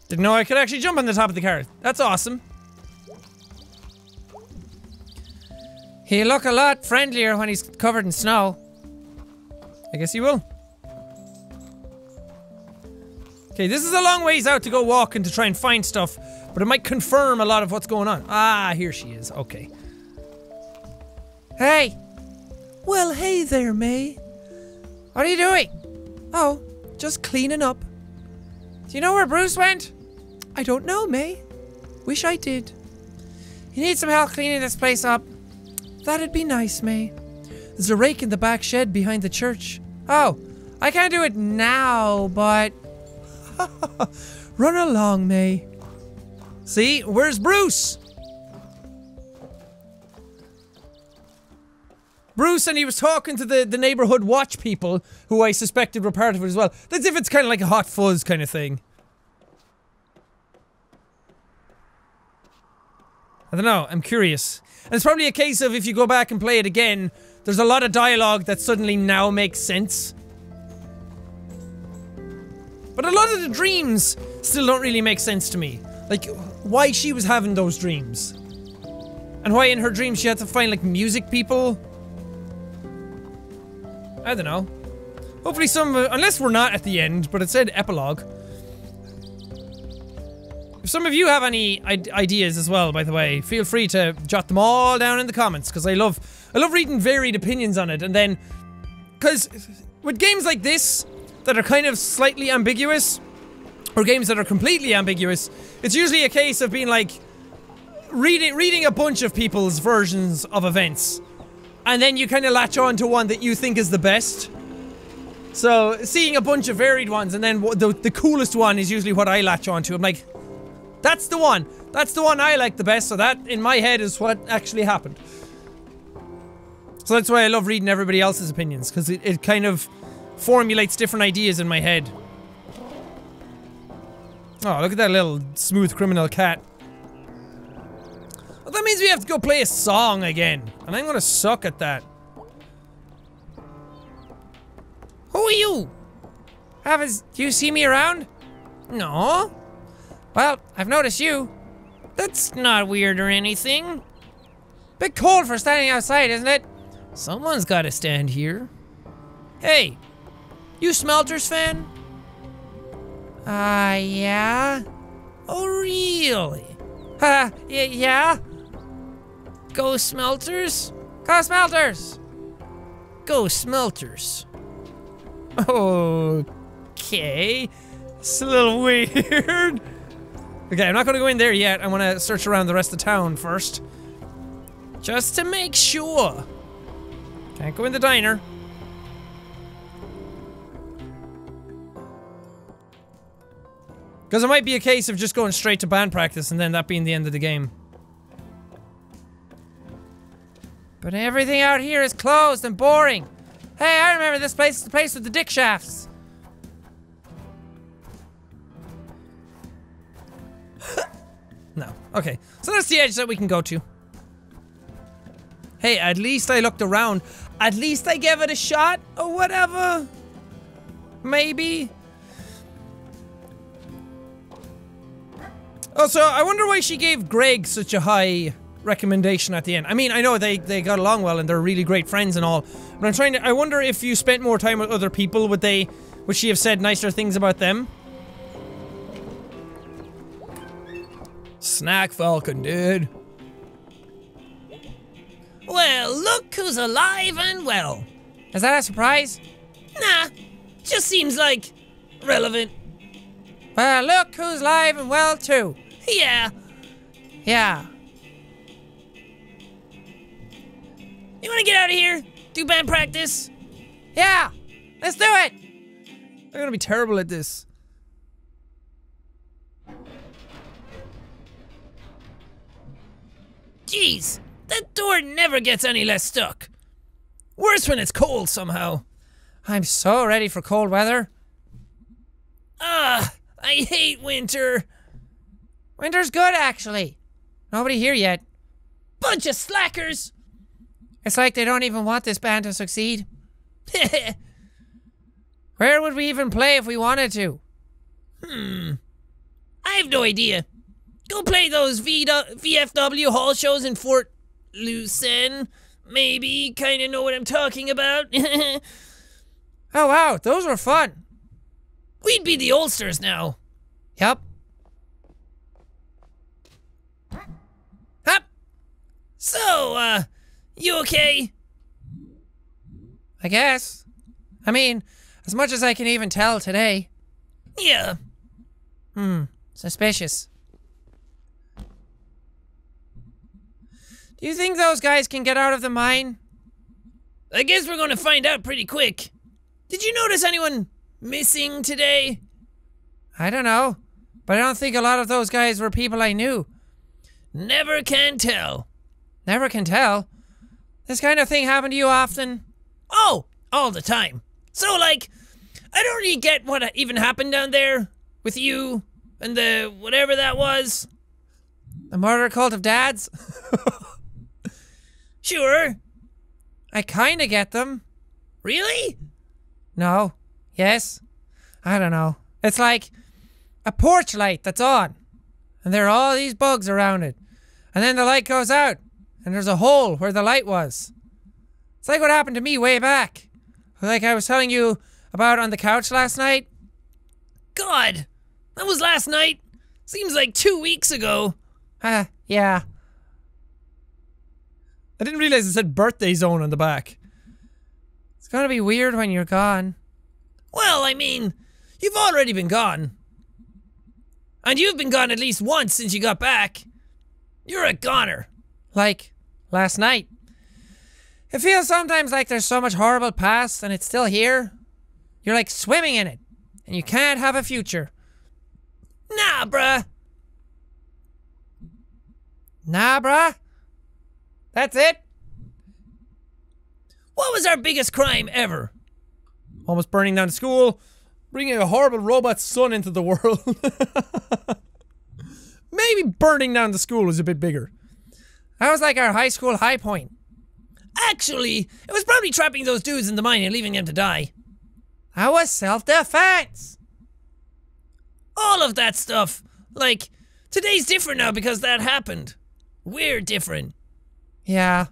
Didn't know I could actually jump on the top of the car. That's awesome. He'll look a lot friendlier when he's covered in snow. I guess he will. Okay, this is a long ways out to go walking to try and find stuff, but it might confirm a lot of what's going on. Ah, here she is. Okay. Hey! Well, hey there, May. What are you doing? Oh, just cleaning up. Do you know where Bruce went? I don't know, May. Wish I did. You need some help cleaning this place up. That'd be nice, May. There's a rake in the back shed behind the church. Oh, I can't do it now, but... Run along, May. See? Where's Bruce? Bruce, and he was talking to the neighborhood watch people, who I suspected were part of it as well. That's if it's kind of like a Hot Fuzz kind of thing. I don't know, I'm curious. And it's probably a case of if you go back and play it again, there's a lot of dialogue that suddenly now makes sense. But a lot of the dreams still don't really make sense to me. Like, why she was having those dreams. And why in her dreams she had to find, like, music people. I don't know. Hopefully unless we're not at the end, but it said epilogue. If some of you have any ideas as well, by the way, feel free to jot them all down in the comments, because I love reading varied opinions on it, and then... Because with games like this, that are kind of slightly ambiguous, or games that are completely ambiguous, it's usually a case of being like, reading a bunch of people's versions of events, and then you kind of latch on to one that you think is the best. So, seeing a bunch of varied ones, and then the coolest one is usually what I latch on to. I'm like, that's the one. That's the one I like the best, so that, in my head, is what actually happened. So that's why I love reading everybody else's opinions, because it kind of formulates different ideas in my head. Oh, look at that little smooth criminal cat. Well, that means we have to go play a song again, and I'm gonna suck at that. Who are you? Do you see me around? No. Well, I've noticed you. That's not weird or anything. Bit cold for standing outside, isn't it? Someone's gotta stand here. Hey, you Smelters fan? Yeah. Oh, really? Yeah? Go Smelters? Go Smelters! Go Smelters. Okay. It's a little weird. Okay, I'm not gonna go in there yet. I wanna search around the rest of town first. Just to make sure. Can't go in the diner. Because it might be a case of just going straight to band practice and then that being the end of the game. But everything out here is closed and boring. Hey, I remember this place is the place with the dick shafts. No. Okay. So that's the edge that we can go to. Hey, at least I looked around. At least I gave it a shot or whatever. Maybe. Also, I wonder why she gave Greg such a high recommendation at the end. I mean, I know they got along well and they're really great friends and all, but I wonder if you spent more time with other people, would she have said nicer things about them? Snack Falcon, dude. Well, look who's alive and well. Is that a surprise? Nah, just seems like relevant. Well, look who's alive and well too. Yeah. Yeah. You wanna get out of here? Do band practice? Yeah! Let's do it! I'm gonna be terrible at this. Jeez, That door never gets any less stuck. Worse when it's cold somehow. I'm so ready for cold weather. I hate winter. Winter's good, actually. Nobody here yet. Bunch of slackers. It's like they don't even want this band to succeed. Where would we even play if we wanted to? I have no idea. Go play those VFW hall shows in Fort Lucen. Maybe. Kinda know what I'm talking about. Oh wow, those were fun. We'd be the Ulsters now. Yup. Hup. So, you okay? I guess. I mean, as much as I can even tell today. Yeah. Suspicious. Do you think those guys can get out of the mine? I guess we're gonna find out pretty quick. Did you notice anyone missing today? I don't know, but I don't think a lot of those guys were people I knew. Never can tell. Never can tell. This kind of thing happen to you often? Oh, all the time. So, like, I don't really get what even happened down there with you and the whatever that was. The murder cult of dads? Sure. I kinda get them. Really? No. Yes. I don't know. It's like a porch light that's on, and there are all these bugs around it, and then the light goes out, and there's a hole where the light was. It's like what happened to me way back. Like I was telling you about on the couch last night. God, that was last night. Seems like 2 weeks ago. Yeah. I didn't realize it said birthday zone on the back. It's gonna be weird when you're gone. Well, I mean, you've already been gone. And you've been gone at least once since you got back. You're a goner. Like, last night. It feels sometimes like there's so much horrible past and it's still here. You're like swimming in it, and you can't have a future. Nah, bruh. Nah, bruh? That's it? What was our biggest crime ever? Almost burning down the school, bringing a horrible robot son into the world. Maybe burning down the school was a bit bigger. That was like our high school high point. Actually, it was probably trapping those dudes in the mine and leaving them to die. That was self-defense. All of that stuff. Like, today's different now because that happened. We're different. Yeah,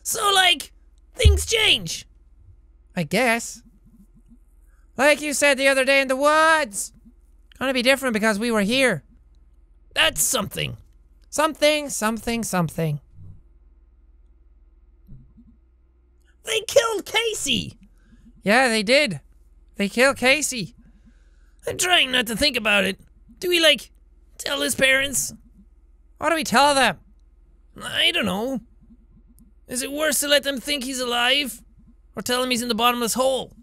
So, like, things change. I guess. Like you said the other day in the woods. Gonna be different because we were here. That's something. Something, something, something. They killed Casey. Yeah, they did. They killed Casey. I'm trying not to think about it. Do we, like, tell his parents? What do we tell them? I don't know. Is it worse to let them think he's alive? Or tell him he's in the bottomless hole?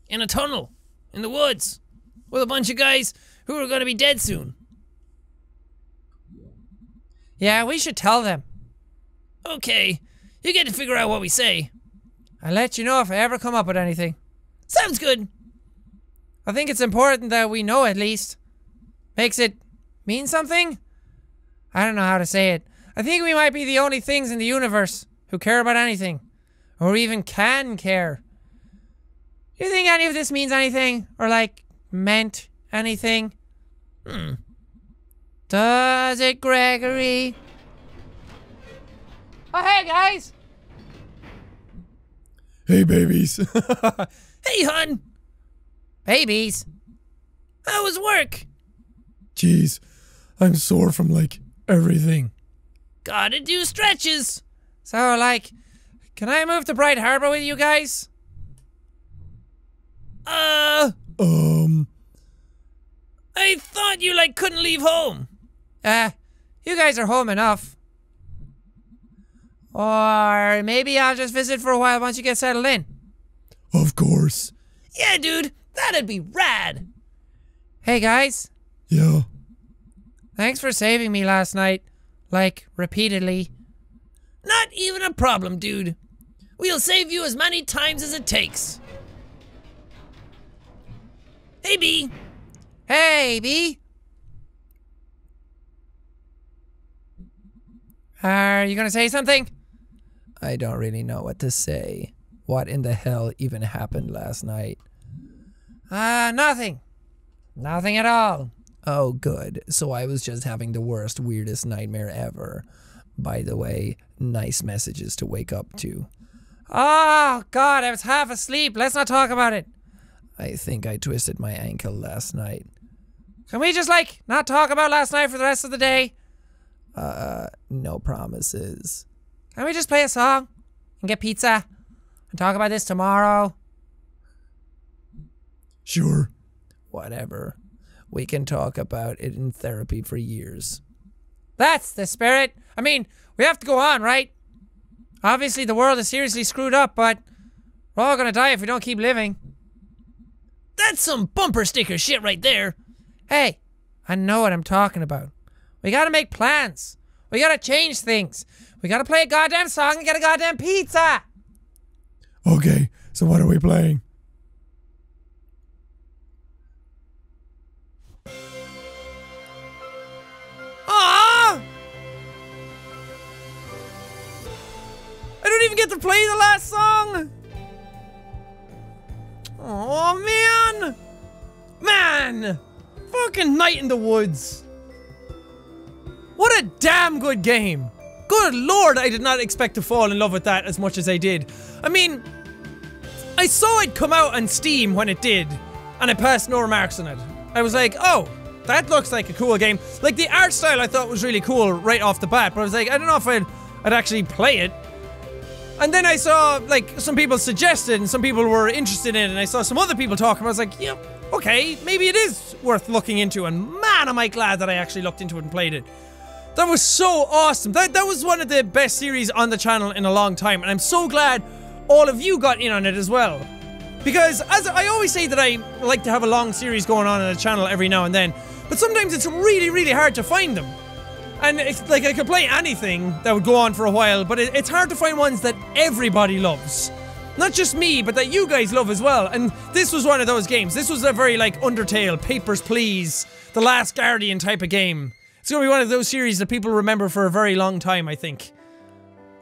In a tunnel? In the woods? With a bunch of guys who are gonna be dead soon? Yeah, we should tell them. Okay, you get to figure out what we say. I'll let you know if I ever come up with anything. Sounds good. I think it's important that we know at least. Makes it mean something? I don't know how to say it. I think we might be the only things in the universe who care about anything. Or even can care. Do you think any of this means anything? Or like, meant anything? Does it, Gregory? Oh, hey, guys! Hey, babies. Hey, hon. Babies? How was work? Jeez, I'm sore from, like, everything. Gotta do stretches. So, like, can I move to Bright Harbor with you guys? I thought you, like, couldn't leave home. You guys are home enough. Or maybe I'll just visit for a while once you get settled in. Of course. Yeah, dude, that'd be rad. Hey, guys. Yeah. Thanks for saving me last night. Like, repeatedly. Not even a problem, dude. We'll save you as many times as it takes. Hey, B. Hey, B. Are you gonna say something? I don't really know what to say. What in the hell even happened last night? Nothing. Nothing at all. Oh, good. So I was just having the worst, weirdest nightmare ever. By the way, nice messages to wake up to. Oh, God, I was half asleep. Let's not talk about it. I think I twisted my ankle last night. Can we just, like, not talk about last night for the rest of the day? No promises. Can we just play a song and get pizza and talk about this tomorrow? Sure. Whatever. We can talk about it in therapy for years. That's the spirit. I mean, we have to go on, right? Obviously, the world is seriously screwed up, but we're all gonna die if we don't keep living. That's some bumper sticker shit right there. Hey, I know what I'm talking about. We gotta make plans. We gotta change things. We gotta play a goddamn song and get a goddamn pizza. Okay, so what are we playing? Aww! I don't even get to play the last song! Oh man! Man! Fucking Night in the Woods. What a damn good game. Good lord, I did not expect to fall in love with that as much as I did. I mean, I saw it come out on Steam when it did, and I passed no remarks on it. I was like, oh, that looks like a cool game. Like, the art style I thought was really cool right off the bat, but I was like, I don't know if I'd actually play it. And then I saw, like, some people suggested and some people were interested in it, and I saw some other people talking, I was like, yeah, okay, maybe it is worth looking into, and man, am I glad that I actually looked into it and played it. That was so awesome. That was one of the best series on the channel in a long time, and I'm so glad all of you got in on it as well. Because, as I always say that I like to have a long series going on the channel every now and then, but sometimes it's really, really hard to find them. And it's like, I could play anything that would go on for a while, but it's hard to find ones that everybody loves. Not just me, but that you guys love as well. And this was one of those games. This was a very, like, Undertale, Papers, Please, The Last Guardian type of game. It's gonna be one of those series that people remember for a very long time, I think.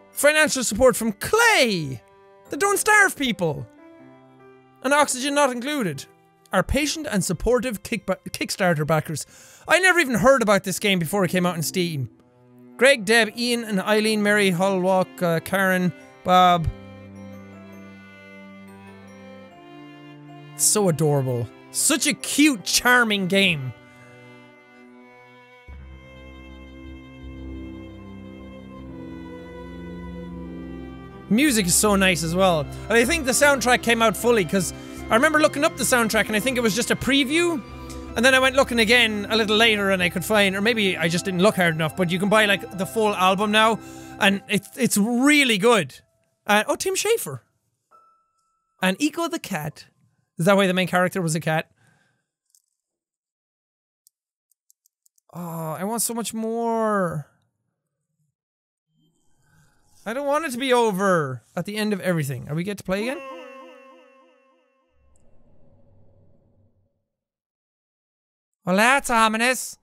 Financial support from Clay! The Don't Starve people! And Oxygen Not Included. Our patient and supportive Kickstarter backers. I never even heard about this game before it came out on Steam. Greg, Deb, Ian, and Eileen, Mary, Hullwalk, Karen, Bob. It's so adorable. Such a cute, charming game. Music is so nice as well. And I think the soundtrack came out fully, because I remember looking up the soundtrack and I think it was just a preview. And then I went looking again a little later and I could find, or maybe I just didn't look hard enough, but you can buy like the full album now. And it's really good. Oh, Tim Schafer. And Eco the cat. Is that why the main character was a cat? Oh, I want so much more. I don't want it to be over at the end of everything. Are we get to play again? Well, that's ominous.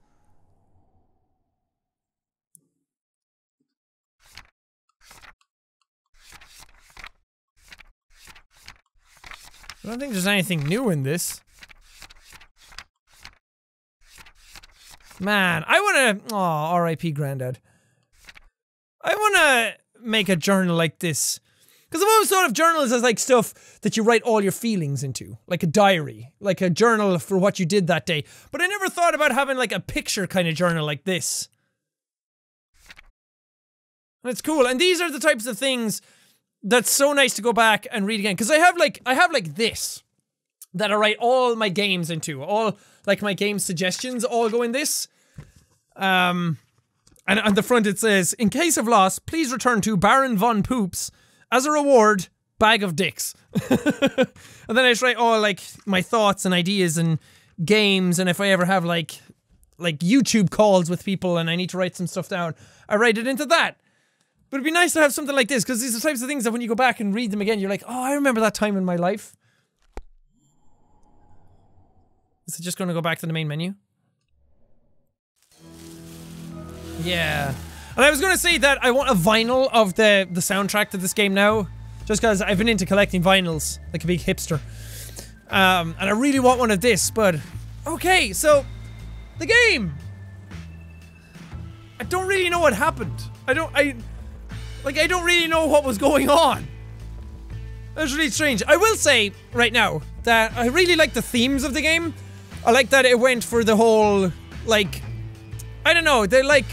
I don't think there's anything new in this. Man, I wanna... Aw, R.I.P. Granddad. I wanna make a journal like this. Because I've always thought of journals as like stuff that you write all your feelings into. Like a diary. Like a journal for what you did that day. But I never thought about having like a picture kind of journal like this. And it's cool. And these are the types of things that's so nice to go back and read again. Because I have like this. That I write all my games into. All, like my game suggestions all go in this. And on the front it says, in case of loss, please return to Baron Von Poops. As a reward, bag of dicks. And then I just write all like my thoughts and ideas and games, and if I ever have like YouTube calls with people and I need to write some stuff down, I write it into that. But it'd be nice to have something like this, because these are the types of things that when you go back and read them again, you're like, oh, I remember that time in my life. Is it just going to go back to the main menu? Yeah. And I was going to say that I want a vinyl of the soundtrack to this game now. Just because I've been into collecting vinyls, like a big hipster. And I really want one of this, but... Okay, so... The game! I don't really know what happened. I don't really know what was going on. It was really strange. I will say, right now, that I really like the themes of the game. I like that it went for the whole, like... I don't know, they're like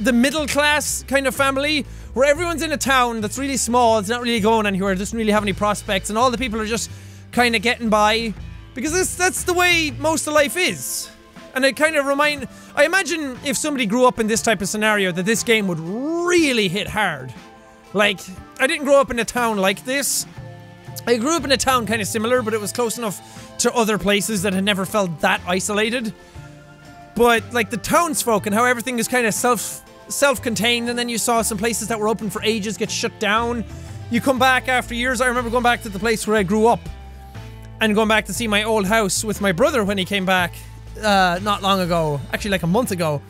the middle class kind of family, where everyone's in a town that's really small, it's not really going anywhere, doesn't really have any prospects, and all the people are just kind of getting by. Because that's the way most of life is. And it kind of I imagine if somebody grew up in this type of scenario, that this game would really hit hard. Like, I didn't grow up in a town like this. I grew up in a town kind of similar, but it was close enough to other places that had never felt that isolated. But, like, the townsfolk and how everything is kind of self-contained, and then you saw some places that were open for ages get shut down. You come back after years. I remember going back to the place where I grew up and going back to see my old house with my brother when he came back not long ago, actually like a month ago,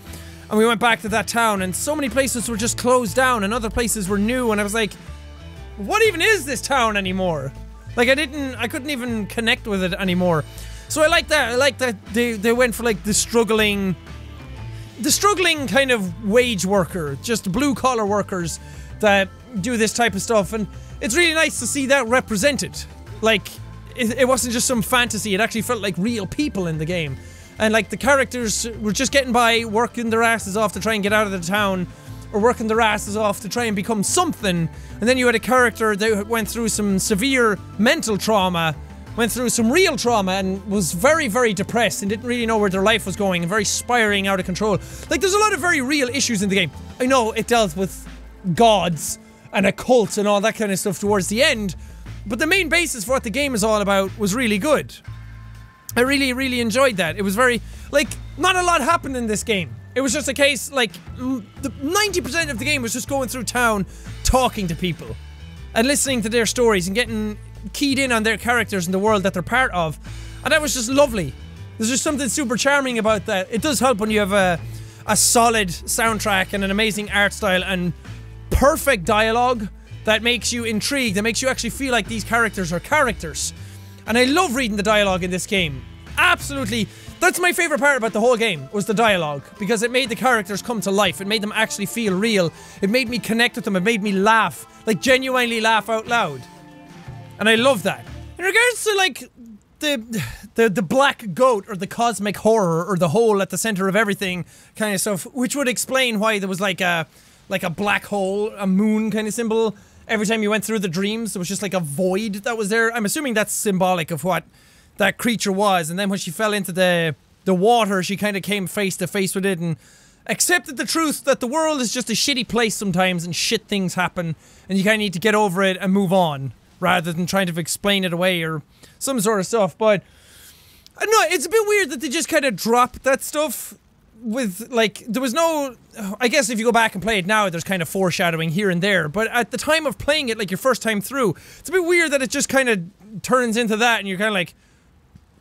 and we went back to that town, and so many places were just closed down and other places were new, and I was like, what even is this town anymore? Like, I couldn't even connect with it anymore. So I like that. I like that they went for like the struggling kind of wage worker, just blue collar workers that do this type of stuff, and it's really nice to see that represented. Like, it wasn't just some fantasy, it actually felt like real people in the game. And like the characters were just getting by, working their asses off to try and get out of the town, or working their asses off to try and become something. And then you had a character that went through some severe mental trauma, went through some real trauma, and was very, very depressed and didn't really know where their life was going, and very spiraling out of control. Like, there's a lot of very real issues in the game. I know it dealt with gods and a cult and all that kind of stuff towards the end, but the main basis for what the game is all about was really good. I really, really enjoyed that. It was very, like, not a lot happened in this game. It was just a case, like, 90% of the game was just going through town, talking to people, and listening to their stories, and getting keyed in on their characters and the world that they're part of. And that was just lovely. There's just something super charming about that. It does help when you have a solid soundtrack and an amazing art style and perfect dialogue that makes you intrigued, that makes you actually feel like these characters are characters. And I love reading the dialogue in this game. Absolutely. That's my favorite part about the whole game, was the dialogue. Because it made the characters come to life. It made them actually feel real. It made me connect with them. It made me laugh. Like, genuinely laugh out loud. And I love that. In regards to, like, the black goat, or the cosmic horror, or the hole at the center of everything kind of stuff, which would explain why there was like a black hole, a moon kind of symbol. Every time you went through the dreams, there was just like a void that was there. I'm assuming that's symbolic of what that creature was. And then when she fell into the water, she kind of came face to face with it and accepted the truth that the world is just a shitty place sometimes, and shit things happen, and you kind of need to get over it and move on, rather than trying to explain it away or some sort of stuff. But I don't know, it's a bit weird that they just kind of dropped that stuff. With, like, there was no... I guess if you go back and play it now, there's kind of foreshadowing here and there, but at the time of playing it, like, your first time through, it's a bit weird that it just kind of turns into that, and you're kind of like,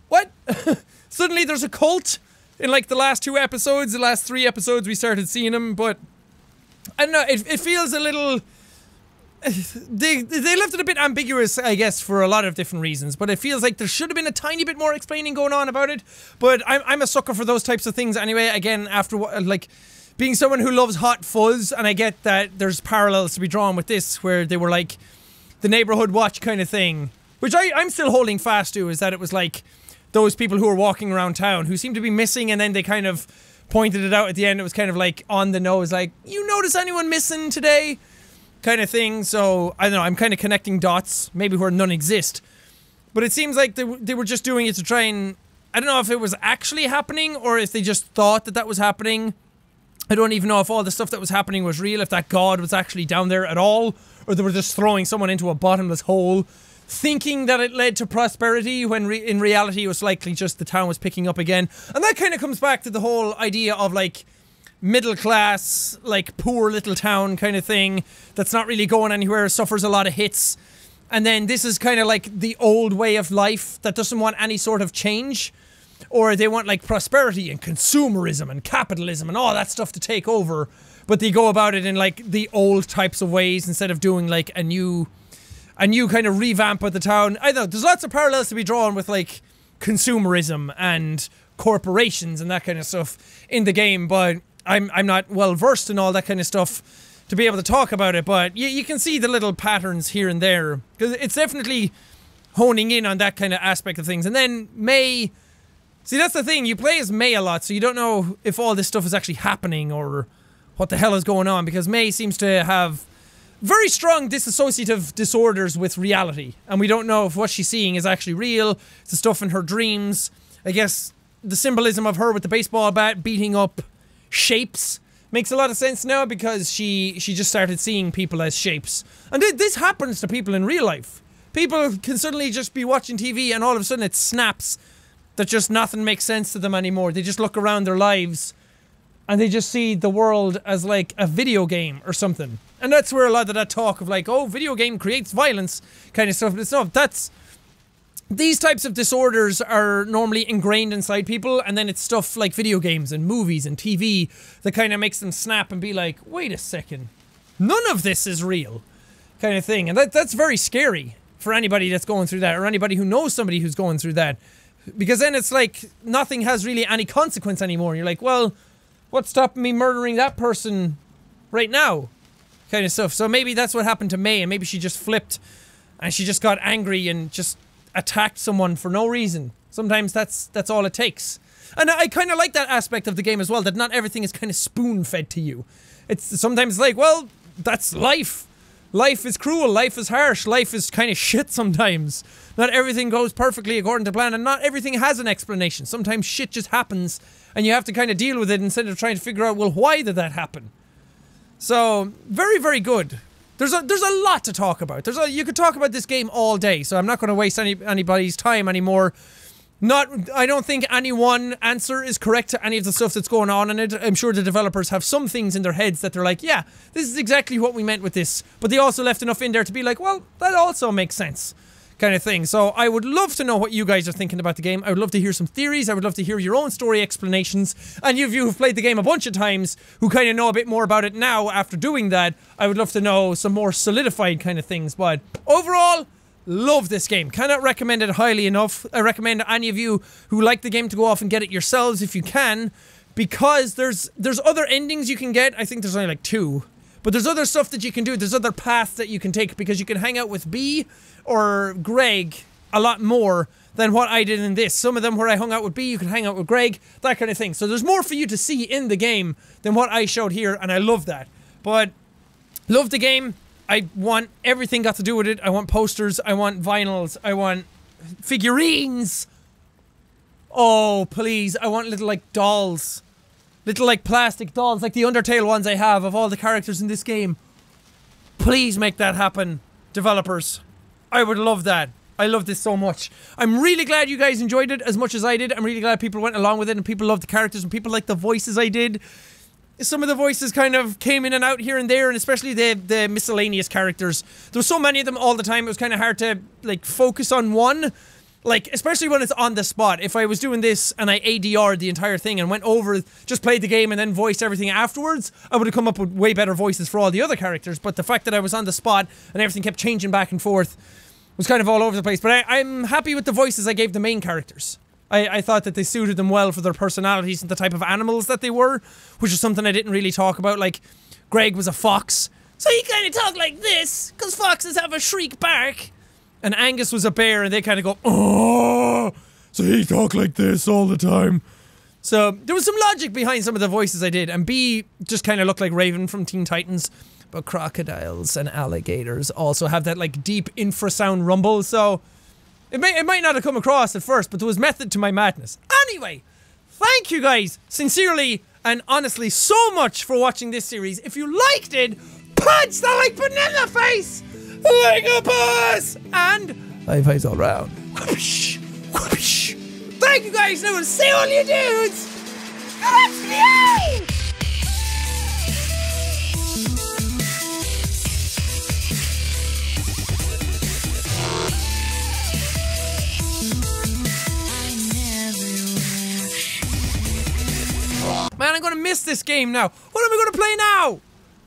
what? Suddenly there's a cult in, like, the last 2 episodes, the last 3 episodes we started seeing them, but I don't know, it feels a little... They left it a bit ambiguous, I guess, for a lot of different reasons, but it feels like there should have been a tiny bit more explaining going on about it. But I'm a sucker for those types of things anyway. Again, after like being someone who loves hot fuzz, and I get that there's parallels to be drawn with this, where they were like the neighborhood watch kind of thing, which I'm still holding fast to, is that it was like those people who were walking around town who seemed to be missing, and then they kind of pointed it out at the end. It was kind of like on the nose, like, you notice anyone missing today? Kind of thing. So I don't know, I'm kind of connecting dots, maybe where none exist, but it seems like they were just doing it to try and, I don't know if it was actually happening or if they just thought that was happening. I don't even know if all the stuff that was happening was real, if that god was actually down there at all, or they were just throwing someone into a bottomless hole thinking that it led to prosperity, when in reality it was likely just the town was picking up again. And that kind of comes back to the whole idea of, like, middle class, like poor little town kind of thing that's not really going anywhere, suffers a lot of hits. And then this is kind of like the old way of life that doesn't want any sort of change. Or they want like prosperity and consumerism and capitalism and all that stuff to take over. But they go about it in like the old types of ways instead of doing like a new kind of revamp of the town. I know there's lots of parallels to be drawn with like consumerism and corporations and that kind of stuff in the game, but I'm not well versed in all that kind of stuff to be able to talk about it, but you can see the little patterns here and there, because it's definitely honing in on that kind of aspect of things. And then May, see, that's the thing, you play as May a lot, so you don't know if all this stuff is actually happening or what the hell is going on, because May seems to have very strong dissociative disorders with reality, and we don't know if what she's seeing is actually real. It's the stuff in her dreams. I guess the symbolism of her with the baseball bat beating up shapes makes a lot of sense now, because she just started seeing people as shapes. And this happens to people in real life. People can suddenly just be watching TV and all of a sudden it snaps that just nothing makes sense to them anymore. They just look around their lives and they just see the world as like a video game or something. And that's where a lot of that talk of like, oh, video game creates violence kind of stuff. But it's not, that's... These types of disorders are normally ingrained inside people, and then it's stuff like video games and movies and TV that kind of makes them snap and be like, wait a second, none of this is real, kind of thing. And that's very scary for anybody that's going through that, or anybody who knows somebody who's going through that, because then it's like nothing has really any consequence anymore. You're like, well, what's stopping me murdering that person right now, kind of stuff. So maybe that's what happened to May, and maybe she just flipped and she just got angry and just attacked someone for no reason. Sometimes that's all it takes. And I kind of like that aspect of the game as well, that not everything is kind of spoon-fed to you. It's sometimes like, well, that's life. Life is cruel, life is harsh, life is kind of shit sometimes. Not everything goes perfectly according to plan, and not everything has an explanation. Sometimes shit just happens, and you have to kind of deal with it instead of trying to figure out, well, why did that happen? So, very, very good. There's a lot to talk about. You could talk about this game all day, so I'm not going to waste anybody's time anymore. I don't think any one answer is correct to any of the stuff that's going on in it. I'm sure the developers have some things in their heads that they're like, yeah, this is exactly what we meant with this. But they also left enough in there to be like, well, that also makes sense, kind of thing. So I would love to know what you guys are thinking about the game. I would love to hear some theories. I would love to hear your own story explanations. And you of you who've played the game a bunch of times, who kind of know a bit more about it now after doing that, I would love to know some more solidified kind of things. But overall, love this game. Cannot recommend it highly enough. I recommend any of you who like the game to go off and get it yourselves if you can, because there's other endings you can get. I think there's only like 2. But there's other stuff that you can do. There's other paths that you can take, because you can hang out with B or Greg a lot more than what I did in this. Some of them where I hung out with B, you can hang out with Greg, that kind of thing. So there's more for you to see in the game than what I showed here, and I love that. But, love the game. I want everything got to do with it. I want posters, I want vinyls, I want figurines. Oh, please, I want little, like, dolls. Little, like, plastic dolls, like the Undertale ones I have of all the characters in this game. Please make that happen, developers. I would love that. I love this so much. I'm really glad you guys enjoyed it as much as I did. I'm really glad people went along with it and people loved the characters and people liked the voices I did. Some of the voices kind of came in and out here and there, and especially the miscellaneous characters. There were so many of them all the time, it was kind of hard to, like, focus on one. Like, especially when it's on the spot. If I was doing this and I ADR'd the entire thing and went over, just played the game and then voiced everything afterwards, I would have come up with way better voices for all the other characters. But the fact that I was on the spot and everything kept changing back and forth was kind of all over the place. But I'm happy with the voices I gave the main characters. I thought that they suited them well for their personalities and the type of animals that they were, which is something I didn't really talk about. Like, Greg was a fox, so he kind of talked like this, because foxes have a shriek bark. And Angus was a bear, and they kind of go, oh, so he talked like this all the time. So there was some logic behind some of the voices I did, and B just kind of looked like Raven from Teen Titans. But crocodiles and alligators also have that, like, deep infrasound rumble, so it might not have come across at first, but there was method to my madness. Anyway, thank you guys sincerely and honestly so much for watching this series. If you liked it, punch the like button in the face like a boss, and high fives all round. Whoosh, whoosh. Thank you guys, and I will see all you dudes. Let's go! man, I'm gonna miss this game now. What am I gonna play now?